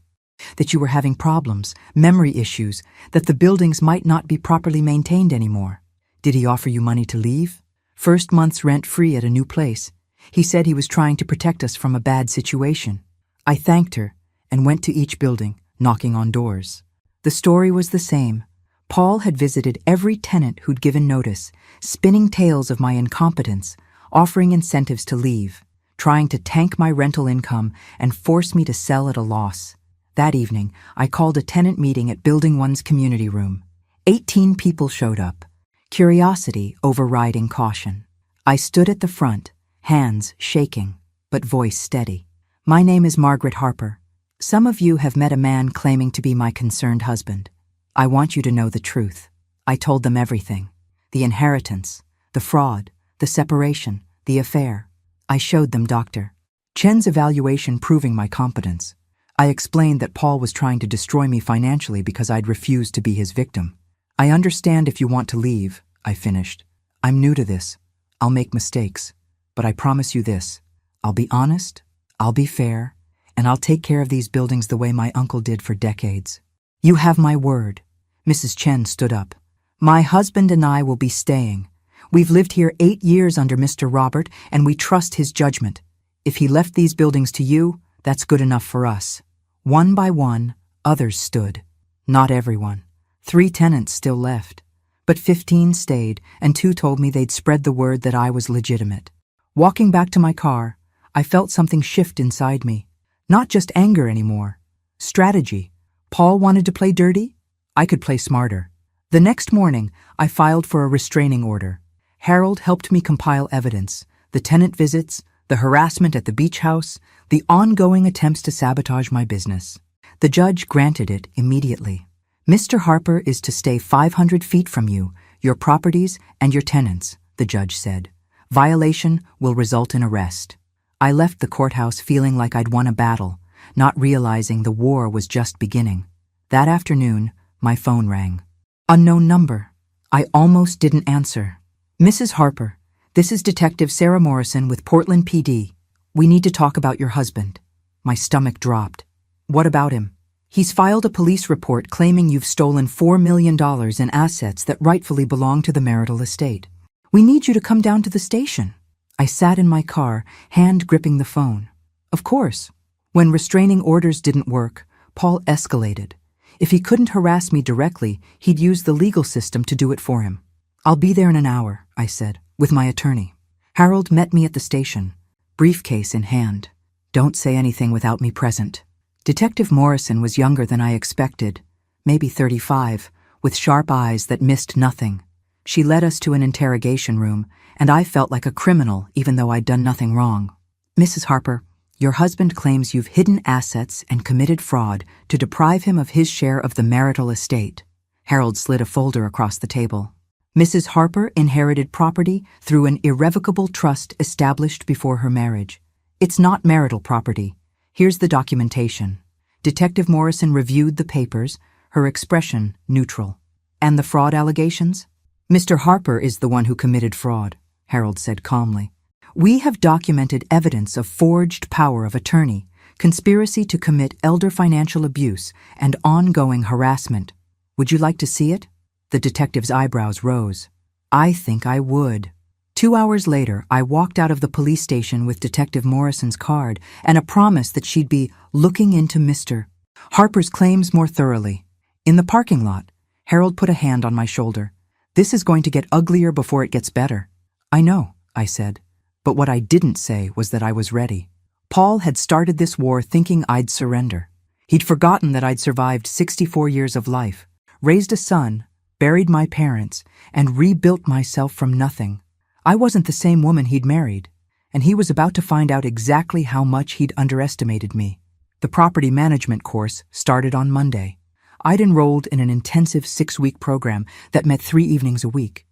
that you were having problems, memory issues, that the buildings might not be properly maintained anymore. Did he offer you money to leave?" "First month's rent free at a new place. He said he was trying to protect us from a bad situation." I thanked her and went to each building, knocking on doors. The story was the same. Paul had visited every tenant who'd given notice, spinning tales of my incompetence, offering incentives to leave, trying to tank my rental income and force me to sell at a loss. That evening, I called a tenant meeting at Building 1's community room. 18 people showed up, curiosity overriding caution. I stood at the front, hands shaking, but voice steady. "My name is Margaret Harper. Some of you have met a man claiming to be my concerned husband. I want you to know the truth." I told them everything. The inheritance, the fraud, the separation, the affair. I showed them Dr. Chen's evaluation proving my competence. I explained that Paul was trying to destroy me financially because I'd refused to be his victim. "I understand if you want to leave," I finished. "I'm new to this. I'll make mistakes. But I promise you this. I'll be honest, I'll be fair, and I'll take care of these buildings the way my uncle did for decades. You have my word. Mrs. Chen stood up. My husband and I will be staying. We've lived here 8 years under Mr. Robert, and we trust his judgment. If he left these buildings to you, that's good enough for us. One by one, others stood. Not everyone. 3 tenants still left. But 15 stayed, and 2 told me they'd spread the word that I was legitimate. Walking back to my car, I felt something shift inside me. Not just anger anymore. Strategy. Paul wanted to play dirty? I could play smarter. The next morning, I filed for a restraining order. Harold helped me compile evidence, the tenant visits, the harassment at the beach house, the ongoing attempts to sabotage my business. The judge granted it immediately. Mr. Harper is to stay 500 feet from you, your properties, and your tenants, the judge said. Violation will result in arrest. I left the courthouse feeling like I'd won a battle, not realizing the war was just beginning. That afternoon, my phone rang. Unknown number. I almost didn't answer. Mrs. Harper, this is Detective Sarah Morrison with Portland PD. We need to talk about your husband. My stomach dropped. What about him? He's filed a police report claiming you've stolen $4 million in assets that rightfully belong to the marital estate. We need you to come down to the station. I sat in my car, hand gripping the phone. Of course. When restraining orders didn't work, Paul escalated. If he couldn't harass me directly, he'd use the legal system to do it for him. I'll be there in an hour, I said, with my attorney. Harold met me at the station, briefcase in hand. Don't say anything without me present. Detective Morrison was younger than I expected, maybe 35, with sharp eyes that missed nothing. She led us to an interrogation room, and I felt like a criminal even though I'd done nothing wrong. Mrs. Harper, your husband claims you've hidden assets and committed fraud to deprive him of his share of the marital estate. Harold slid a folder across the table. Mrs. Harper inherited property through an irrevocable trust established before her marriage. It's not marital property. Here's the documentation. Detective Morrison reviewed the papers, her expression neutral. And the fraud allegations? Mr. Harper is the one who committed fraud, Harold said calmly. We have documented evidence of forged power of attorney, conspiracy to commit elder financial abuse, and ongoing harassment. Would you like to see it? The detective's eyebrows rose. I think I would. 2 hours later, I walked out of the police station with Detective Morrison's card and a promise that she'd be looking into Mr. Harper's claims more thoroughly. In the parking lot, Harold put a hand on my shoulder. This is going to get uglier before it gets better. I know, I said. But what I didn't say was that I was ready. Paul had started this war thinking I'd surrender. He'd forgotten that I'd survived 64 years of life, raised a son, buried my parents, and rebuilt myself from nothing. I wasn't the same woman he'd married, and he was about to find out exactly how much he'd underestimated me. The property management course started on Monday. I'd enrolled in an intensive 6-week program that met 3 evenings a week.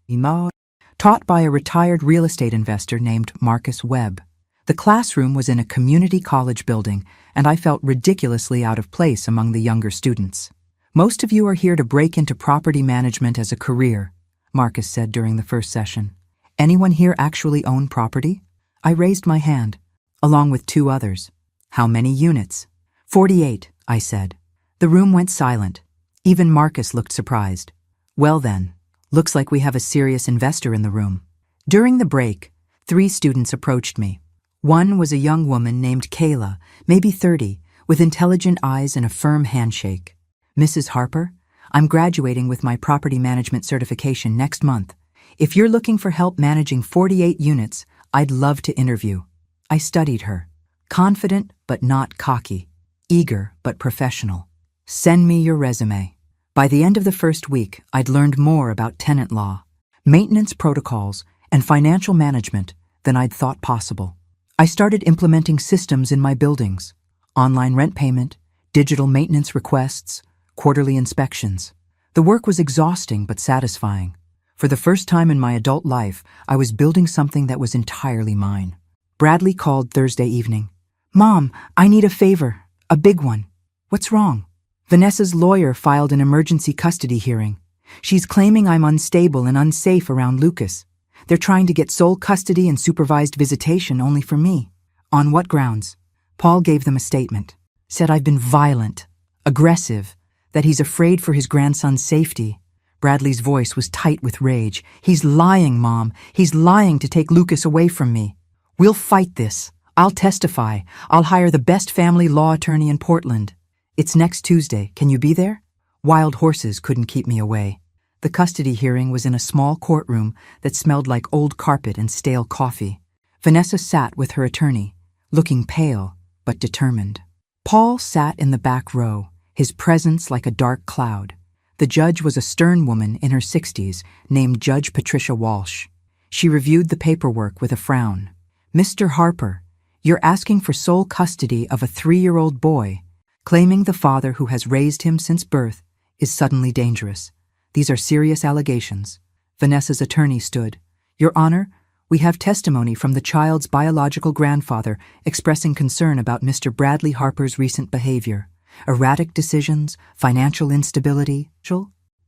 Taught by a retired real estate investor named Marcus Webb. The classroom was in a community college building, and I felt ridiculously out of place among the younger students. Most of you are here to break into property management as a career, Marcus said during the first session. Anyone here actually own property? I raised my hand, along with 2 others. How many units? 48, I said. The room went silent. Even Marcus looked surprised. Well then, looks like we have a serious investor in the room. During the break, 3 students approached me. One was a young woman named Kayla, maybe 30, with intelligent eyes and a firm handshake. Mrs. Harper, I'm graduating with my property management certification next month. If you're looking for help managing 48 units, I'd love to interview. I studied her. Confident but not cocky. Eager but professional. Send me your resume. By the end of the first week, I'd learned more about tenant law, maintenance protocols, and financial management than I'd thought possible. I started implementing systems in my buildings: online rent payment, digital maintenance requests, quarterly inspections. The work was exhausting but satisfying. For the first time in my adult life, I was building something that was entirely mine. Bradley called Thursday evening. Mom, I need a favor, a big one. What's wrong? Vanessa's lawyer filed an emergency custody hearing. She's claiming I'm unstable and unsafe around Lucas. They're trying to get sole custody and supervised visitation only for me. On what grounds? Paul gave them a statement. Said I've been violent, aggressive, that he's afraid for his grandson's safety. Bradley's voice was tight with rage. He's lying, Mom. He's lying to take Lucas away from me. We'll fight this. I'll testify. I'll hire the best family law attorney in Portland. It's next Tuesday. Can you be there? Wild horses couldn't keep me away. The custody hearing was in a small courtroom that smelled like old carpet and stale coffee. Vanessa sat with her attorney, looking pale but determined. Paul sat in the back row, his presence like a dark cloud. The judge was a stern woman in her 60s named Judge Patricia Walsh. She reviewed the paperwork with a frown. Mr. Harper, you're asking for sole custody of a 3-year-old boy, claiming the father who has raised him since birth is suddenly dangerous. These are serious allegations. Vanessa's attorney stood. Your Honor, we have testimony from the child's biological grandfather expressing concern about Mr. Bradley Harper's recent behavior. Erratic decisions, financial instability,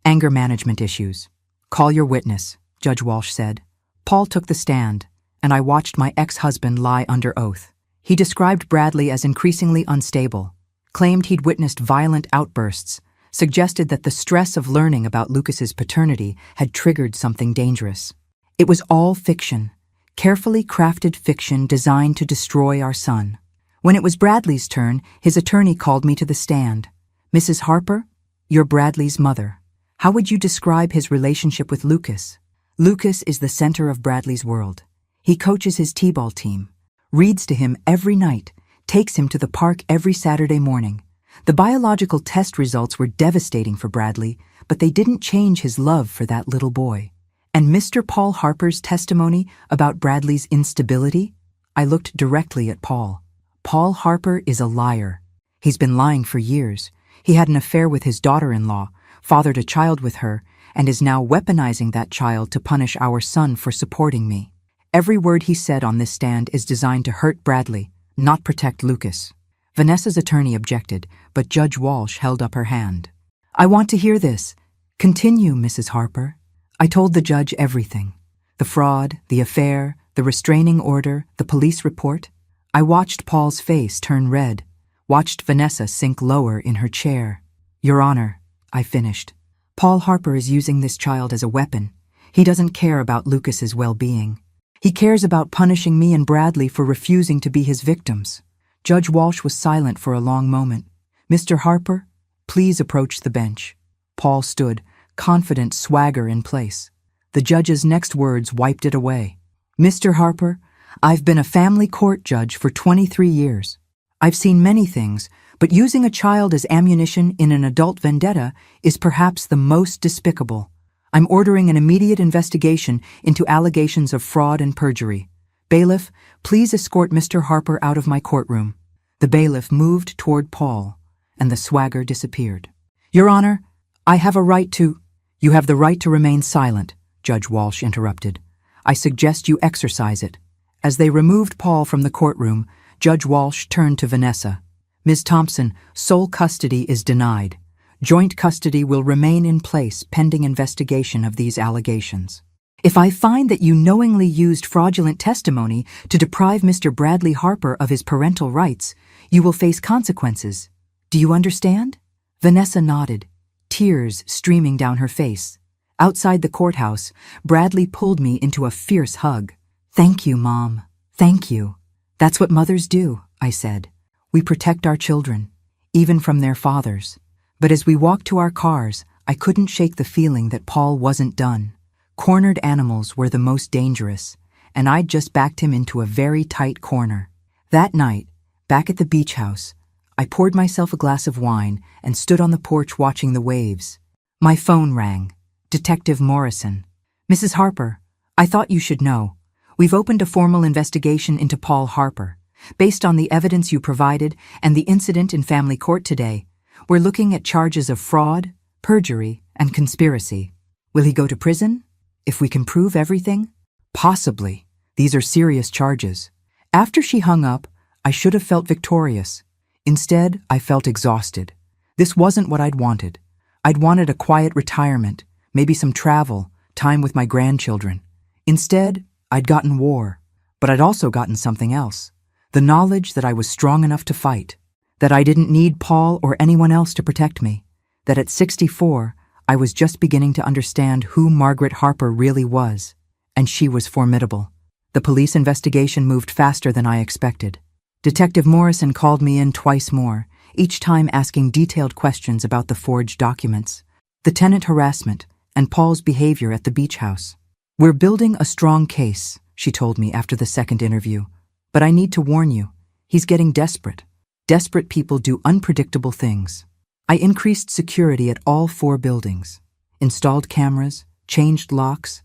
anger management issues. Call your witness, Judge Walsh said. Paul took the stand, and I watched my ex-husband lie under oath. He described Bradley as increasingly unstable, claimed he'd witnessed violent outbursts, suggested that the stress of learning about Lucas's paternity had triggered something dangerous. It was all fiction, carefully crafted fiction designed to destroy our son. When it was Bradley's turn, his attorney called me to the stand. Mrs. Harper, you're Bradley's mother. How would you describe his relationship with Lucas? Lucas is the center of Bradley's world. He coaches his t-ball team, reads to him every night, takes him to the park every Saturday morning. The biological test results were devastating for Bradley, but they didn't change his love for that little boy. And Mr. Paul Harper's testimony about Bradley's instability? I looked directly at Paul. Paul Harper is a liar. He's been lying for years. He had an affair with his daughter-in-law, fathered a child with her, and is now weaponizing that child to punish our son for supporting me. Every word he said on this stand is designed to hurt Bradley, not protect Lucas. Vanessa's attorney objected, but Judge Walsh held up her hand. I want to hear this. Continue, Mrs. Harper. I told the judge everything. The fraud, the affair, the restraining order, the police report. I watched Paul's face turn red, watched Vanessa sink lower in her chair. Your Honor, I finished. Paul Harper is using this child as a weapon. He doesn't care about Lucas's well-being. He cares about punishing me and Bradley for refusing to be his victims. Judge Walsh was silent for a long moment. Mr. Harper, please approach the bench. Paul stood, confident swagger in place. The judge's next words wiped it away. Mr. Harper, I've been a family court judge for 23 years. I've seen many things, but using a child as ammunition in an adult vendetta is perhaps the most despicable. I'm ordering an immediate investigation into allegations of fraud and perjury. Bailiff, please escort Mr. Harper out of my courtroom. The bailiff moved toward Paul, and the swagger disappeared. Your Honor, I have a right to— You have the right to remain silent, Judge Walsh interrupted. I suggest you exercise it. As they removed Paul from the courtroom, Judge Walsh turned to Vanessa. Ms. Thompson, sole custody is denied. Joint custody will remain in place pending investigation of these allegations. If I find that you knowingly used fraudulent testimony to deprive Mr. Bradley Harper of his parental rights, you will face consequences. Do you understand? Vanessa nodded, tears streaming down her face. Outside the courthouse, Bradley pulled me into a fierce hug. Thank you, Mom. Thank you. That's what mothers do, I said. We protect our children, even from their fathers. But as we walked to our cars, I couldn't shake the feeling that Paul wasn't done. Cornered animals were the most dangerous, and I'd just backed him into a very tight corner. That night, back at the beach house, I poured myself a glass of wine and stood on the porch watching the waves. My phone rang. Detective Morrison. Mrs. Harper, I thought you should know. We've opened a formal investigation into Paul Harper. Based on the evidence you provided and the incident in family court today, we're looking at charges of fraud, perjury, and conspiracy. Will he go to prison? If we can prove everything? Possibly. These are serious charges. After she hung up, I should have felt victorious. Instead, I felt exhausted. This wasn't what I'd wanted. I'd wanted a quiet retirement, maybe some travel, time with my grandchildren. Instead, I'd gotten war, but I'd also gotten something else. The knowledge that I was strong enough to fight, that I didn't need Paul or anyone else to protect me, that at 64, I was just beginning to understand who Margaret Harper really was, and she was formidable. The police investigation moved faster than I expected. Detective Morrison called me in twice more, each time asking detailed questions about the forged documents, the tenant harassment, and Paul's behavior at the beach house. "We're building a strong case," she told me after the second interview. "But I need to warn you, he's getting desperate. Desperate people do unpredictable things." I increased security at all 4 buildings, installed cameras, changed locks,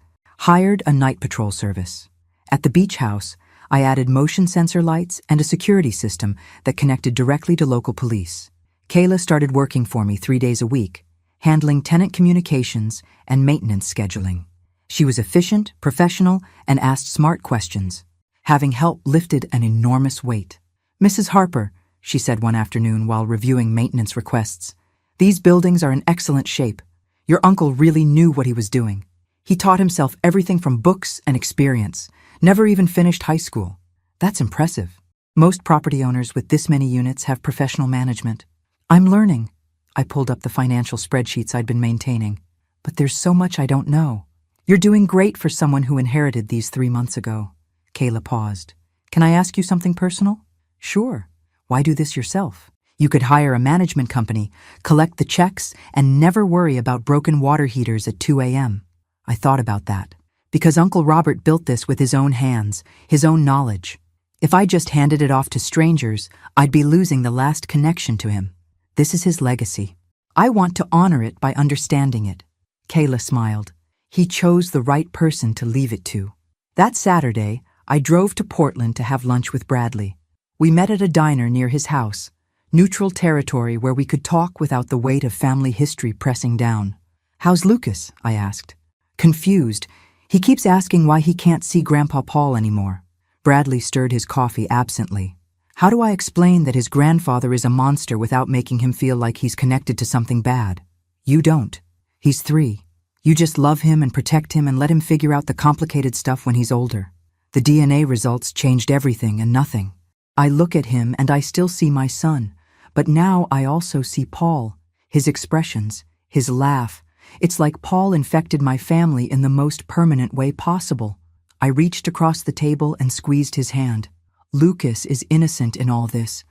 hired a night patrol service. At the beach house, I added motion sensor lights and a security system that connected directly to local police. Kayla started working for me 3 days a week, handling tenant communications and maintenance scheduling. She was efficient, professional, and asked smart questions. Having help lifted an enormous weight. "Mrs. Harper," she said one afternoon while reviewing maintenance requests, "these buildings are in excellent shape. Your uncle really knew what he was doing. He taught himself everything from books and experience, never even finished high school. That's impressive. Most property owners with this many units have professional management. I'm learning." I pulled up the financial spreadsheets I'd been maintaining. "But there's so much I don't know." "You're doing great for someone who inherited these 3 months ago." Kayla paused. "Can I ask you something personal?" "Sure. Why do this yourself? You could hire a management company, collect the checks, and never worry about broken water heaters at 2 a.m. I thought about that. Because Uncle Robert built this with his own hands, his own knowledge. If I just handed it off to strangers, I'd be losing the last connection to him. This is his legacy. I want to honor it by understanding it." Kayla smiled. "He chose the right person to leave it to." That Saturday, I drove to Portland to have lunch with Bradley. We met at a diner near his house, neutral territory where we could talk without the weight of family history pressing down. "How's Lucas?" I asked. Confused, he keeps asking why he can't see Grandpa Paul anymore. Bradley stirred his coffee absently. "How do I explain that his grandfather is a monster without making him feel like he's connected to something bad? You don't. He's 3. You just love him and protect him and let him figure out the complicated stuff when he's older. The DNA results changed everything and nothing. I look at him and I still see my son, but now I also see Paul, his expressions, his laugh. It's like Paul infected my family in the most permanent way possible." I reached across the table and squeezed his hand. "Lucas is innocent in all this.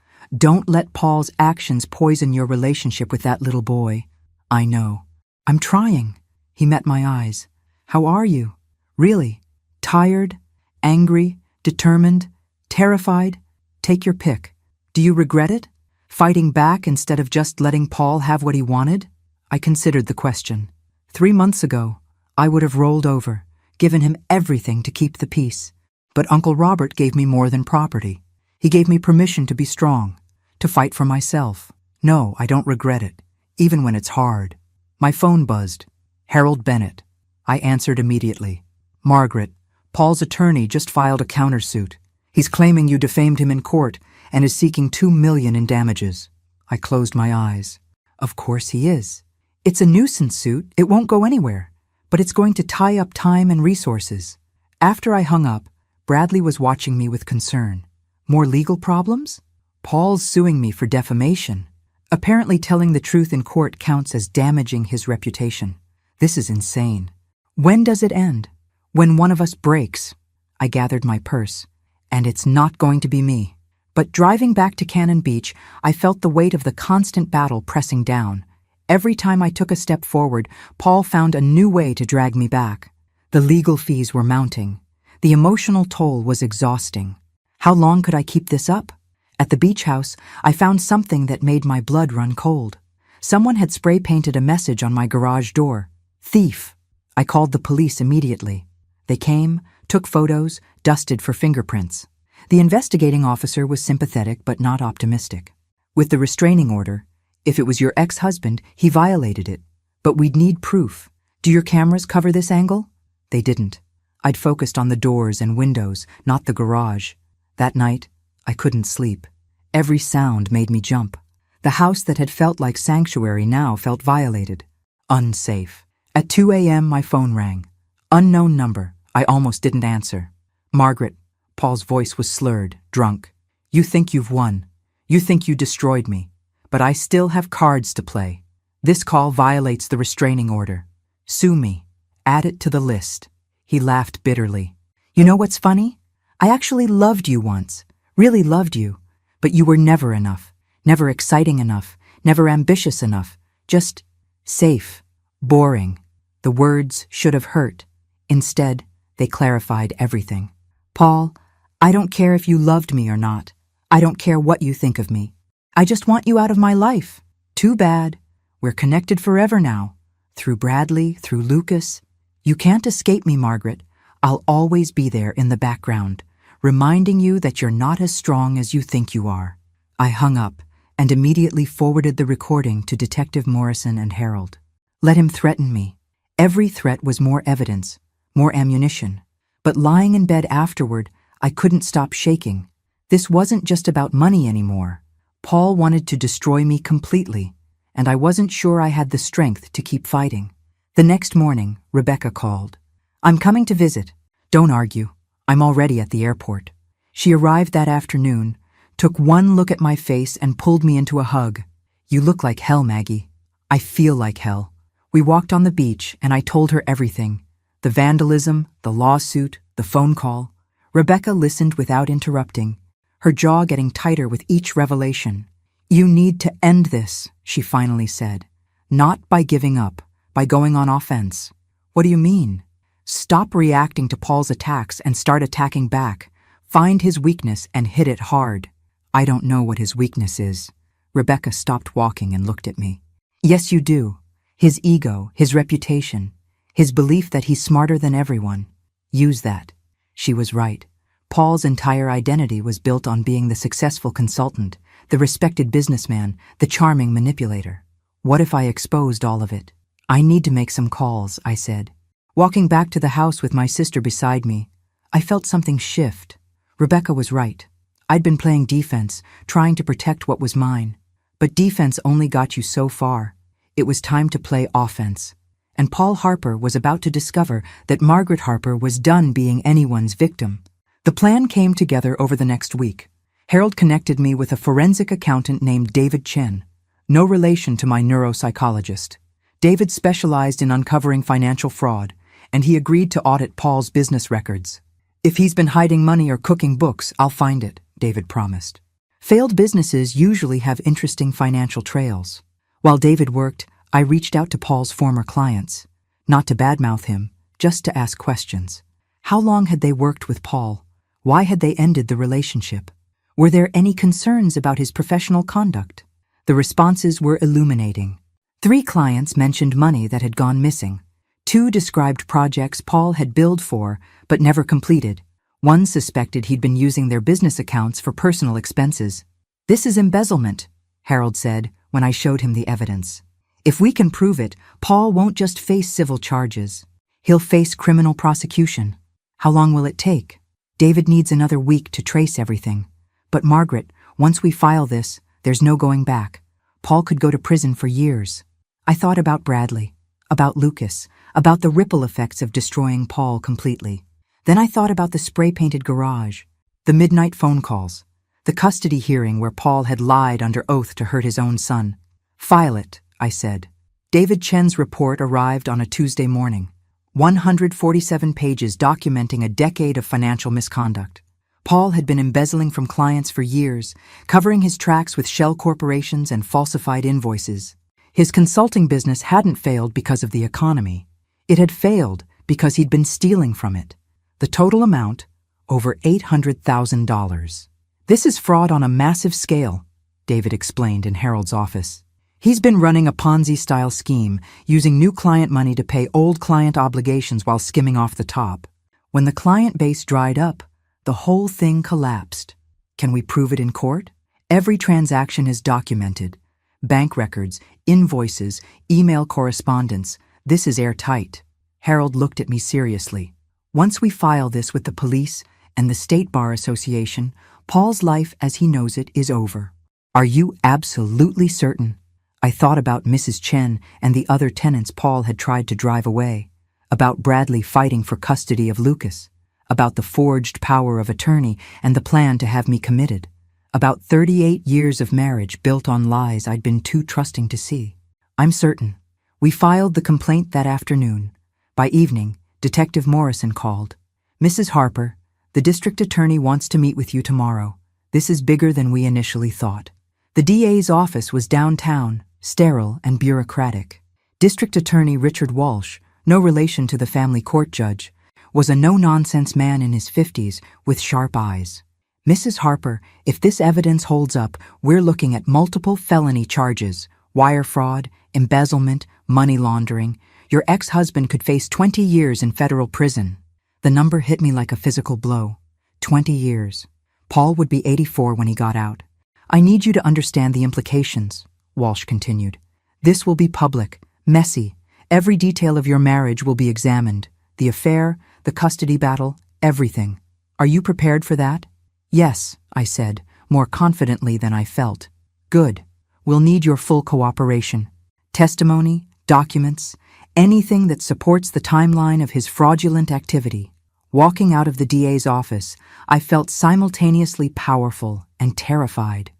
Don't let Paul's actions poison your relationship with that little boy." "I know. I'm trying." He met my eyes. "How are you? Really? Tired? Angry? Determined? Terrified? Take your pick. Do you regret it? Fighting back instead of just letting Paul have what he wanted?" I considered the question. 3 months ago, I would have rolled over, given him everything to keep the peace. But Uncle Robert gave me more than property. He gave me permission to be strong, to fight for myself. No, I don't regret it, even when it's hard. My phone buzzed. Harold Bennett. I answered immediately. "Margaret, Paul's attorney just filed a countersuit. He's claiming you defamed him in court and is seeking $2 million in damages." I closed my eyes. Of course he is. It's a nuisance suit, it won't go anywhere, but it's going to tie up time and resources. After I hung up, Bradley was watching me with concern. More legal problems? Paul's suing me for defamation. Apparently telling the truth in court counts as damaging his reputation. This is insane. When does it end? When one of us breaks. I gathered my purse. And it's not going to be me. But driving back to Cannon Beach, I felt the weight of the constant battle pressing down. Every time I took a step forward, Paul found a new way to drag me back. The legal fees were mounting. The emotional toll was exhausting. How long could I keep this up? At the beach house, I found something that made my blood run cold. Someone had spray-painted a message on my garage door. "Thief." I called the police immediately. They came, took photos, dusted for fingerprints. The investigating officer was sympathetic but not optimistic. With the restraining order, if it was your ex-husband, he violated it. But we'd need proof. Do your cameras cover this angle? They didn't. I'd focused on the doors and windows, not the garage. That night, I couldn't sleep. Every sound made me jump. The house that had felt like sanctuary now felt violated. Unsafe. At 2 a.m., my phone rang. Unknown number. I almost didn't answer. "Margaret." Paul's voice was slurred, drunk. You think you've won. You think you destroyed me. But I still have cards to play. This call violates the restraining order. Sue me. Add it to the list." He laughed bitterly. "You know what's funny? I actually loved you once. Really loved you. But you were never enough. Never exciting enough. Never ambitious enough. Just safe. Boring. The words should have hurt. Instead, they clarified everything. Paul, I don't care if you loved me or not. I don't care what you think of me. I just want you out of my life. Too bad. We're connected forever now. Through Bradley, through Lucas. You can't escape me, Margaret. I'll always be there in the background, reminding you that you're not as strong as you think you are." I hung up and immediately forwarded the recording to Detective Morrison and Harold. Let him threaten me. Every threat was more evidence, more ammunition. But lying in bed afterward, I couldn't stop shaking. This wasn't just about money anymore. Paul wanted to destroy me completely, and I wasn't sure I had the strength to keep fighting. The next morning, Rebecca called. "I'm coming to visit. Don't argue. I'm already at the airport." She arrived that afternoon, took one look at my face and pulled me into a hug. "You look like hell, Maggie." "I feel like hell." We walked on the beach and I told her everything. The vandalism, the lawsuit, the phone call. Rebecca listened without interrupting, her jaw getting tighter with each revelation. "You need to end this," she finally said. "Not by giving up, by going on offense." "What do you mean?" "Stop reacting to Paul's attacks and start attacking back. Find his weakness and hit it hard." "I don't know what his weakness is." Rebecca stopped walking and looked at me. "Yes, you do. His ego, his reputation, his belief that he's smarter than everyone. Use that." She was right. Paul's entire identity was built on being the successful consultant, the respected businessman, the charming manipulator. What if I exposed all of it? "I need to make some calls," I said. Walking back to the house with my sister beside me, I felt something shift. Rebecca was right. I'd been playing defense, trying to protect what was mine. But defense only got you so far. It was time to play offense. And Paul Harper was about to discover that Margaret Harper was done being anyone's victim. The plan came together over the next week. Harold connected me with a forensic accountant named David Chen, no relation to my neuropsychologist. David specialized in uncovering financial fraud, and he agreed to audit Paul's business records. "If he's been hiding money or cooking books, I'll find it," David promised. Failed businesses usually have interesting financial trails. While David worked, I reached out to Paul's former clients, not to badmouth him, just to ask questions. How long had they worked with Paul? Why had they ended the relationship? Were there any concerns about his professional conduct? The responses were illuminating. 3 clients mentioned money that had gone missing. 2 described projects Paul had billed for but never completed. 1 suspected he'd been using their business accounts for personal expenses. "This is embezzlement," Harold said when I showed him the evidence. "If we can prove it, Paul won't just face civil charges. He'll face criminal prosecution. How long will it take?" "David needs another week to trace everything. But Margaret, once we file this, there's no going back. Paul could go to prison for years." I thought about Bradley, about Lucas, about the ripple effects of destroying Paul completely. Then I thought about the spray-painted garage, the midnight phone calls, the custody hearing where Paul had lied under oath to hurt his own son. "File it," I said. David Chen's report arrived on a Tuesday morning. 147 pages documenting a decade of financial misconduct. Paul had been embezzling from clients for years, covering his tracks with shell corporations and falsified invoices. His consulting business hadn't failed because of the economy. It had failed because he'd been stealing from it. The total amount, over $800,000. "This is fraud on a massive scale," David explained in Harold's office. "He's been running a Ponzi-style scheme, using new client money to pay old client obligations while skimming off the top. When the client base dried up, the whole thing collapsed. Can we prove it in court? Every transaction is documented. Bank records, invoices, email correspondence. This is airtight." Harold looked at me seriously. "Once we file this with the police and the State Bar Association, Paul's life as he knows it is over." "Are you absolutely certain?" I thought about Mrs. Chen and the other tenants Paul had tried to drive away, about Bradley fighting for custody of Lucas, about the forged power of attorney and the plan to have me committed, About 38 years of marriage built on lies I'd been too trusting to see. I'm certain. We filed the complaint that afternoon. By evening, Detective Morrison called. "Mrs. Harper, the district attorney wants to meet with you tomorrow. This is bigger than we initially thought." The DA's office was downtown, sterile and bureaucratic. District Attorney Richard Walsh, no relation to the family court judge, was a no-nonsense man in his 50s with sharp eyes. "Mrs. Harper, if this evidence holds up, we're looking at multiple felony charges: wire fraud, embezzlement, money laundering. Your ex-husband could face 20 years in federal prison." The number hit me like a physical blow. 20 years. Paul would be 84 when he got out. "I need you to understand the implications," Walsh continued. "This will be public, messy. Every detail of your marriage will be examined. The affair, the custody battle, everything. Are you prepared for that?" "Yes," I said, more confidently than I felt. "Good. We'll need your full cooperation. Testimony, documents, anything that supports the timeline of his fraudulent activity." Walking out of the DA's office, I felt simultaneously powerful and terrified.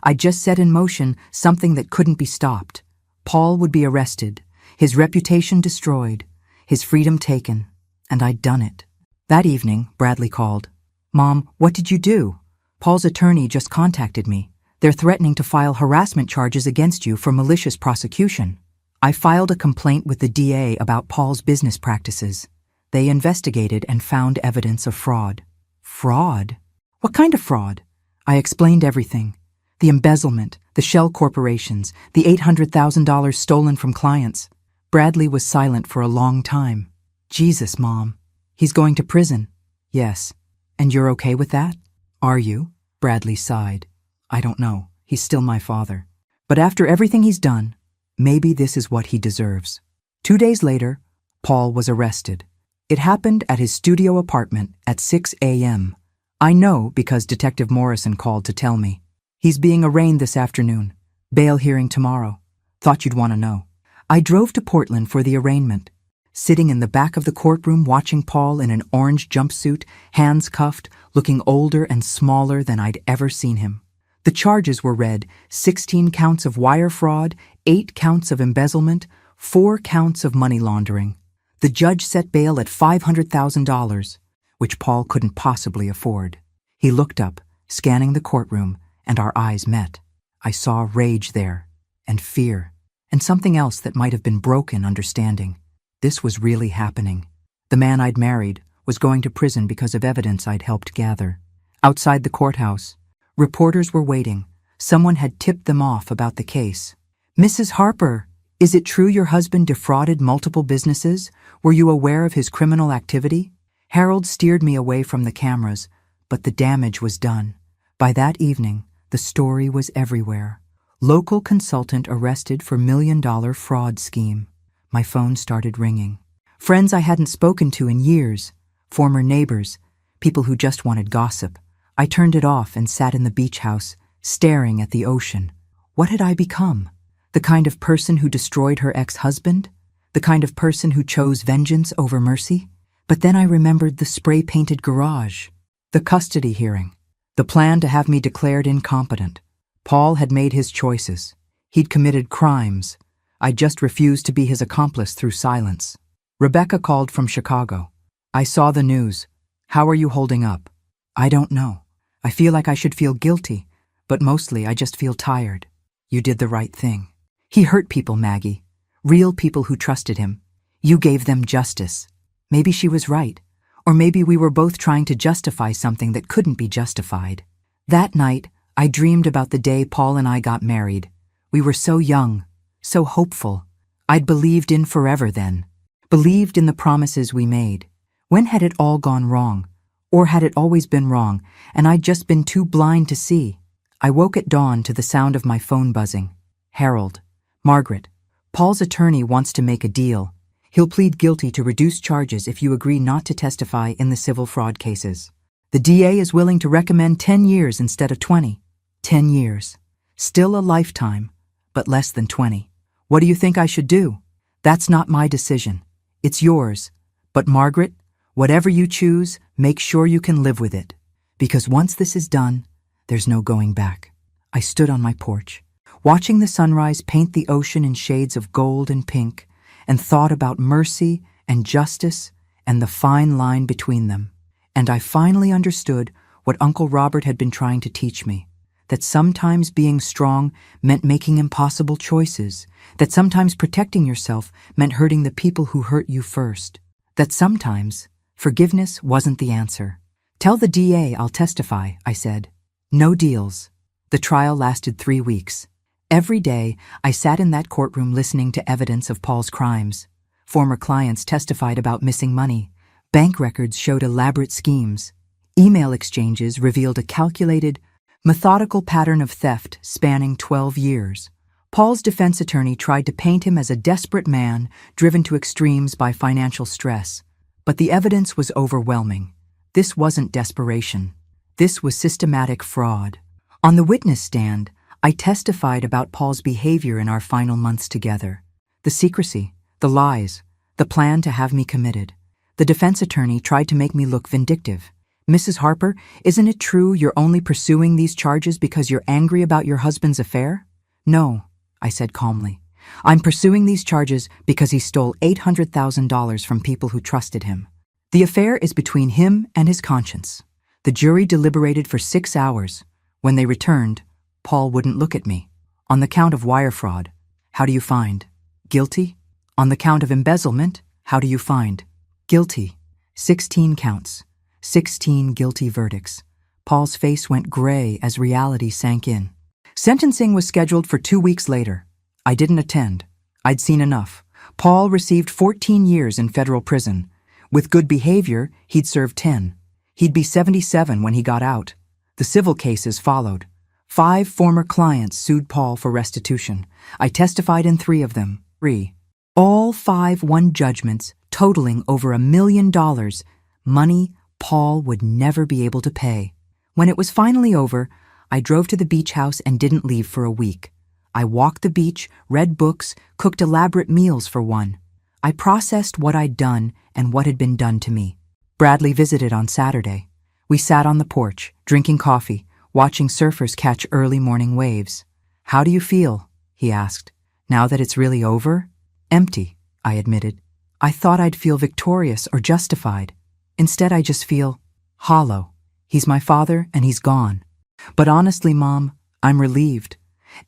I just set in motion something that couldn't be stopped. Paul would be arrested, his reputation destroyed, his freedom taken, and I'd done it. That evening, Bradley called. "Mom, what did you do? Paul's attorney just contacted me. They're threatening to file harassment charges against you for malicious prosecution." I filed a complaint with the DA about Paul's business practices. They investigated and found evidence of fraud. Fraud? What kind of fraud? I explained everything. The embezzlement, the shell corporations, the $800,000 stolen from clients. Bradley was silent for a long time. "Jesus, Mom. He's going to prison." "Yes. And you're okay with that?" "Are you?" Bradley sighed. "I don't know. He's still my father. But after everything he's done, maybe this is what he deserves." 2 days later, Paul was arrested. It happened at his studio apartment at 6 a.m. I know because Detective Morrison called to tell me. "He's being arraigned this afternoon. Bail hearing tomorrow. Thought you'd want to know." I drove to Portland for the arraignment. Sitting in the back of the courtroom watching Paul in an orange jumpsuit, hands cuffed, looking older and smaller than I'd ever seen him. The charges were read: 16 counts of wire fraud, 8 counts of embezzlement, 4 counts of money laundering. The judge set bail at $500,000, which Paul couldn't possibly afford. He looked up, scanning the courtroom, and our eyes met. I saw rage there, and fear, and something else that might have been broken understanding. This was really happening. The man I'd married was going to prison because of evidence I'd helped gather. Outside the courthouse, reporters were waiting. Someone had tipped them off about the case. "Mrs. Harper, is it true your husband defrauded multiple businesses? Were you aware of his criminal activity?" Harold steered me away from the cameras, but the damage was done. By that evening, the story was everywhere. Local consultant arrested for $1 million fraud scheme. My phone started ringing. Friends I hadn't spoken to in years, former neighbors, people who just wanted gossip. I turned it off and sat in the beach house, staring at the ocean. What had I become? The kind of person who destroyed her ex-husband? The kind of person who chose vengeance over mercy? But then I remembered the spray-painted garage, the custody hearing, the plan to have me declared incompetent. Paul had made his choices. He'd committed crimes. I just refused to be his accomplice through silence. Rebecca called from Chicago. "I saw the news. How are you holding up?" "I don't know. I feel like I should feel guilty, but mostly I just feel tired." "You did the right thing. He hurt people, Maggie. Real people who trusted him. You gave them justice." Maybe she was right. Or maybe we were both trying to justify something that couldn't be justified. That night, I dreamed about the day Paul and I got married. We were so young, so hopeful. I'd believed in forever then. Believed in the promises we made. When had it all gone wrong? Or had it always been wrong, and I'd just been too blind to see? I woke at dawn to the sound of my phone buzzing. "Harold. Margaret. Paul's attorney wants to make a deal. He'll plead guilty to reduced charges if you agree not to testify in the civil fraud cases. The DA is willing to recommend 10 years instead of 20. 10 years. Still a lifetime, but less than 20. What do you think I should do? That's not my decision. It's yours. But Margaret, whatever you choose, make sure you can live with it. Because once this is done, There's no going back. I stood on my porch, watching the sunrise paint the ocean in shades of gold and pink, and thought about mercy and justice and the fine line between them. And I finally understood what Uncle Robert had been trying to teach me, that sometimes being strong meant making impossible choices, that sometimes protecting yourself meant hurting the people who hurt you first, that sometimes forgiveness wasn't the answer. "Tell the DA I'll testify," I said. No deals. The trial lasted 3 weeks. Every day, I sat in that courtroom listening to evidence of Paul's crimes. Former clients testified about missing money. Bank records showed elaborate schemes. Email exchanges revealed a calculated, methodical pattern of theft spanning 12 years. Paul's defense attorney tried to paint him as a desperate man driven to extremes by financial stress. But the evidence was overwhelming. This wasn't desperation. This was systematic fraud. On the witness stand, I testified about Paul's behavior in our final months together. The secrecy, the lies, the plan to have me committed. The defense attorney tried to make me look vindictive. "Mrs. Harper, isn't it true you're only pursuing these charges because you're angry about your husband's affair?" "No," I said calmly. "I'm pursuing these charges because he stole $800,000 from people who trusted him. The affair is between him and his conscience." The jury deliberated for 6 hours. When they returned, Paul wouldn't look at me. "On the count of wire fraud, how do you find?" "Guilty." "On the count of embezzlement, how do you find?" "Guilty." 16 counts. 16 guilty verdicts. Paul's face went gray as reality sank in. Sentencing was scheduled for 2 weeks later. I didn't attend. I'd seen enough. Paul received 14 years in federal prison. With good behavior, he'd serve 10. He'd be 77 when he got out. The civil cases followed. 5 former clients sued Paul for restitution. I testified in 3 of them. 3. All 5 won judgments totaling over $1 million, money Paul would never be able to pay. When it was finally over, I drove to the beach house and didn't leave for a week. I walked the beach, read books, cooked elaborate meals for one. I processed what I'd done and what had been done to me. Bradley visited on Saturday. We sat on the porch, drinking coffee, watching surfers catch early morning waves. "How do you feel?" he asked. "Now that it's really over?" "Empty," I admitted. "I thought I'd feel victorious or justified. Instead, I just feel hollow. He's my father and he's gone. But honestly, Mom, I'm relieved.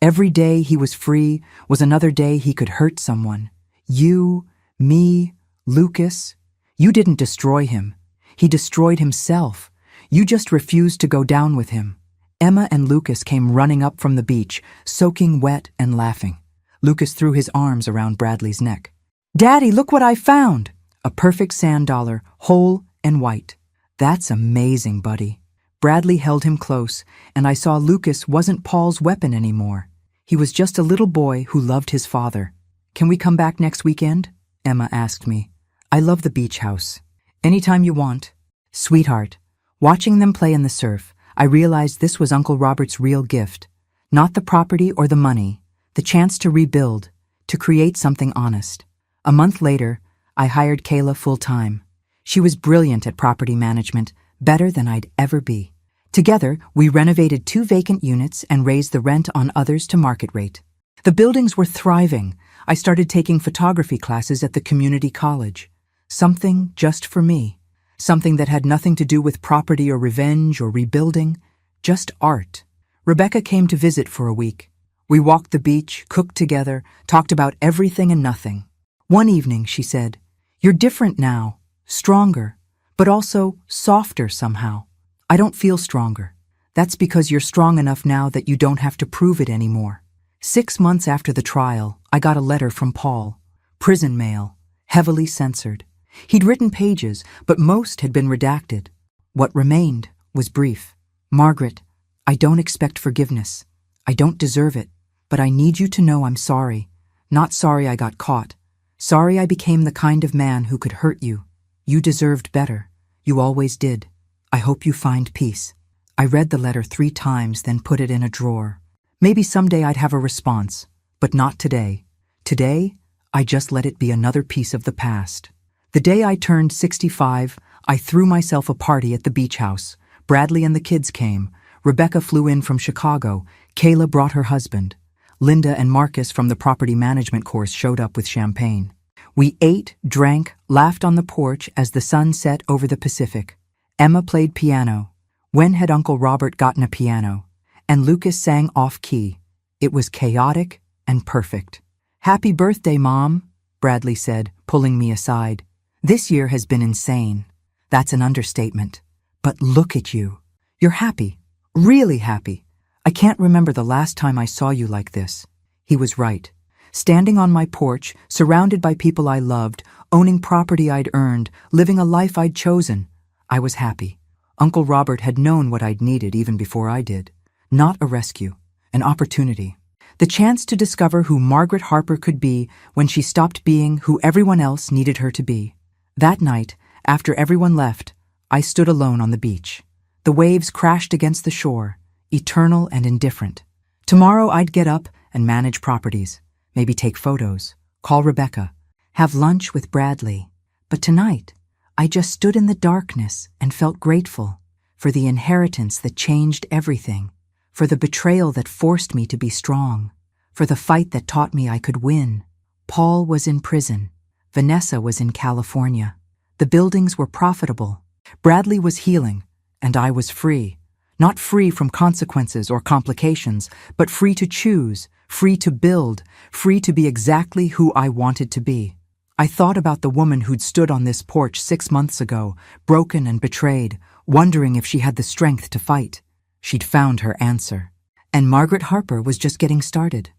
Every day he was free was another day he could hurt someone. You, me, Lucas. You didn't destroy him. He destroyed himself. You just refused to go down with him." Emma and Lucas came running up from the beach, soaking wet and laughing. Lucas threw his arms around Bradley's neck. "Daddy, look what I found!" A perfect sand dollar, whole and white. "That's amazing, buddy." Bradley held him close, and I saw Lucas wasn't Paul's weapon anymore. He was just a little boy who loved his father. "Can we come back next weekend?" Emma asked me. "I love the beach house." "Anytime you want." "Sweetheart." Watching them play in the surf, I realized this was Uncle Robert's real gift. Not the property or the money, the chance to rebuild, to create something honest. A month later, I hired Kayla full-time. She was brilliant at property management, better than I'd ever be. Together, we renovated 2 vacant units and raised the rent on others to market rate. The buildings were thriving. I started taking photography classes at the community college. Something just for me. Something that had nothing to do with property or revenge or rebuilding, just art. Rebecca came to visit for a week. We walked the beach, cooked together, talked about everything and nothing. One evening, she said, "You're different now, stronger, but also softer somehow." "I don't feel stronger." "That's because you're strong enough now that you don't have to prove it anymore." 6 months after the trial, I got a letter from Paul. Prison mail, heavily censored. He'd written pages, but most had been redacted. What remained was brief. "Margaret, I don't expect forgiveness. I don't deserve it, but I need you to know I'm sorry. Not sorry I got caught. Sorry I became the kind of man who could hurt you. You deserved better. You always did. I hope you find peace." I read the letter 3 times, then put it in a drawer. Maybe someday I'd have a response, but not today. Today, I just let it be another piece of the past. The day I turned 65, I threw myself a party at the beach house. Bradley and the kids came. Rebecca flew in from Chicago. Kayla brought her husband. Linda and Marcus from the property management course showed up with champagne. We ate, drank, laughed on the porch as the sun set over the Pacific. Emma played piano. When had Uncle Robert gotten a piano? And Lucas sang off-key. It was chaotic and perfect. "Happy birthday, Mom," Bradley said, pulling me aside. "This year has been insane." That's an understatement. But look at you. You're happy. Really happy. "I can't remember the last time I saw you like this." He was right. Standing on my porch, surrounded by people I loved, owning property I'd earned, living a life I'd chosen, I was happy. Uncle Robert had known what I'd needed even before I did. Not a rescue, an opportunity. The chance to discover who Margaret Harper could be when she stopped being who everyone else needed her to be. That night, after everyone left, I stood alone on the beach. The waves crashed against the shore, eternal and indifferent. Tomorrow I'd get up and manage properties, maybe take photos, call Rebecca, have lunch with Bradley. But tonight, I just stood in the darkness and felt grateful for the inheritance that changed everything, for the betrayal that forced me to be strong, for the fight that taught me I could win. Paul was in prison. Vanessa was in California. The buildings were profitable. Bradley was healing, and I was free. Not free from consequences or complications, but free to choose, free to build, free to be exactly who I wanted to be. I thought about the woman who'd stood on this porch 6 months ago, broken and betrayed, wondering if she had the strength to fight. She'd found her answer. And Margaret Harper was just getting started.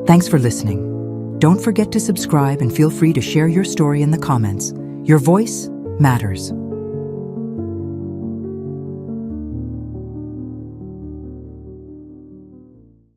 Thanks for listening. Don't forget to subscribe and feel free to share your story in the comments. Your voice matters.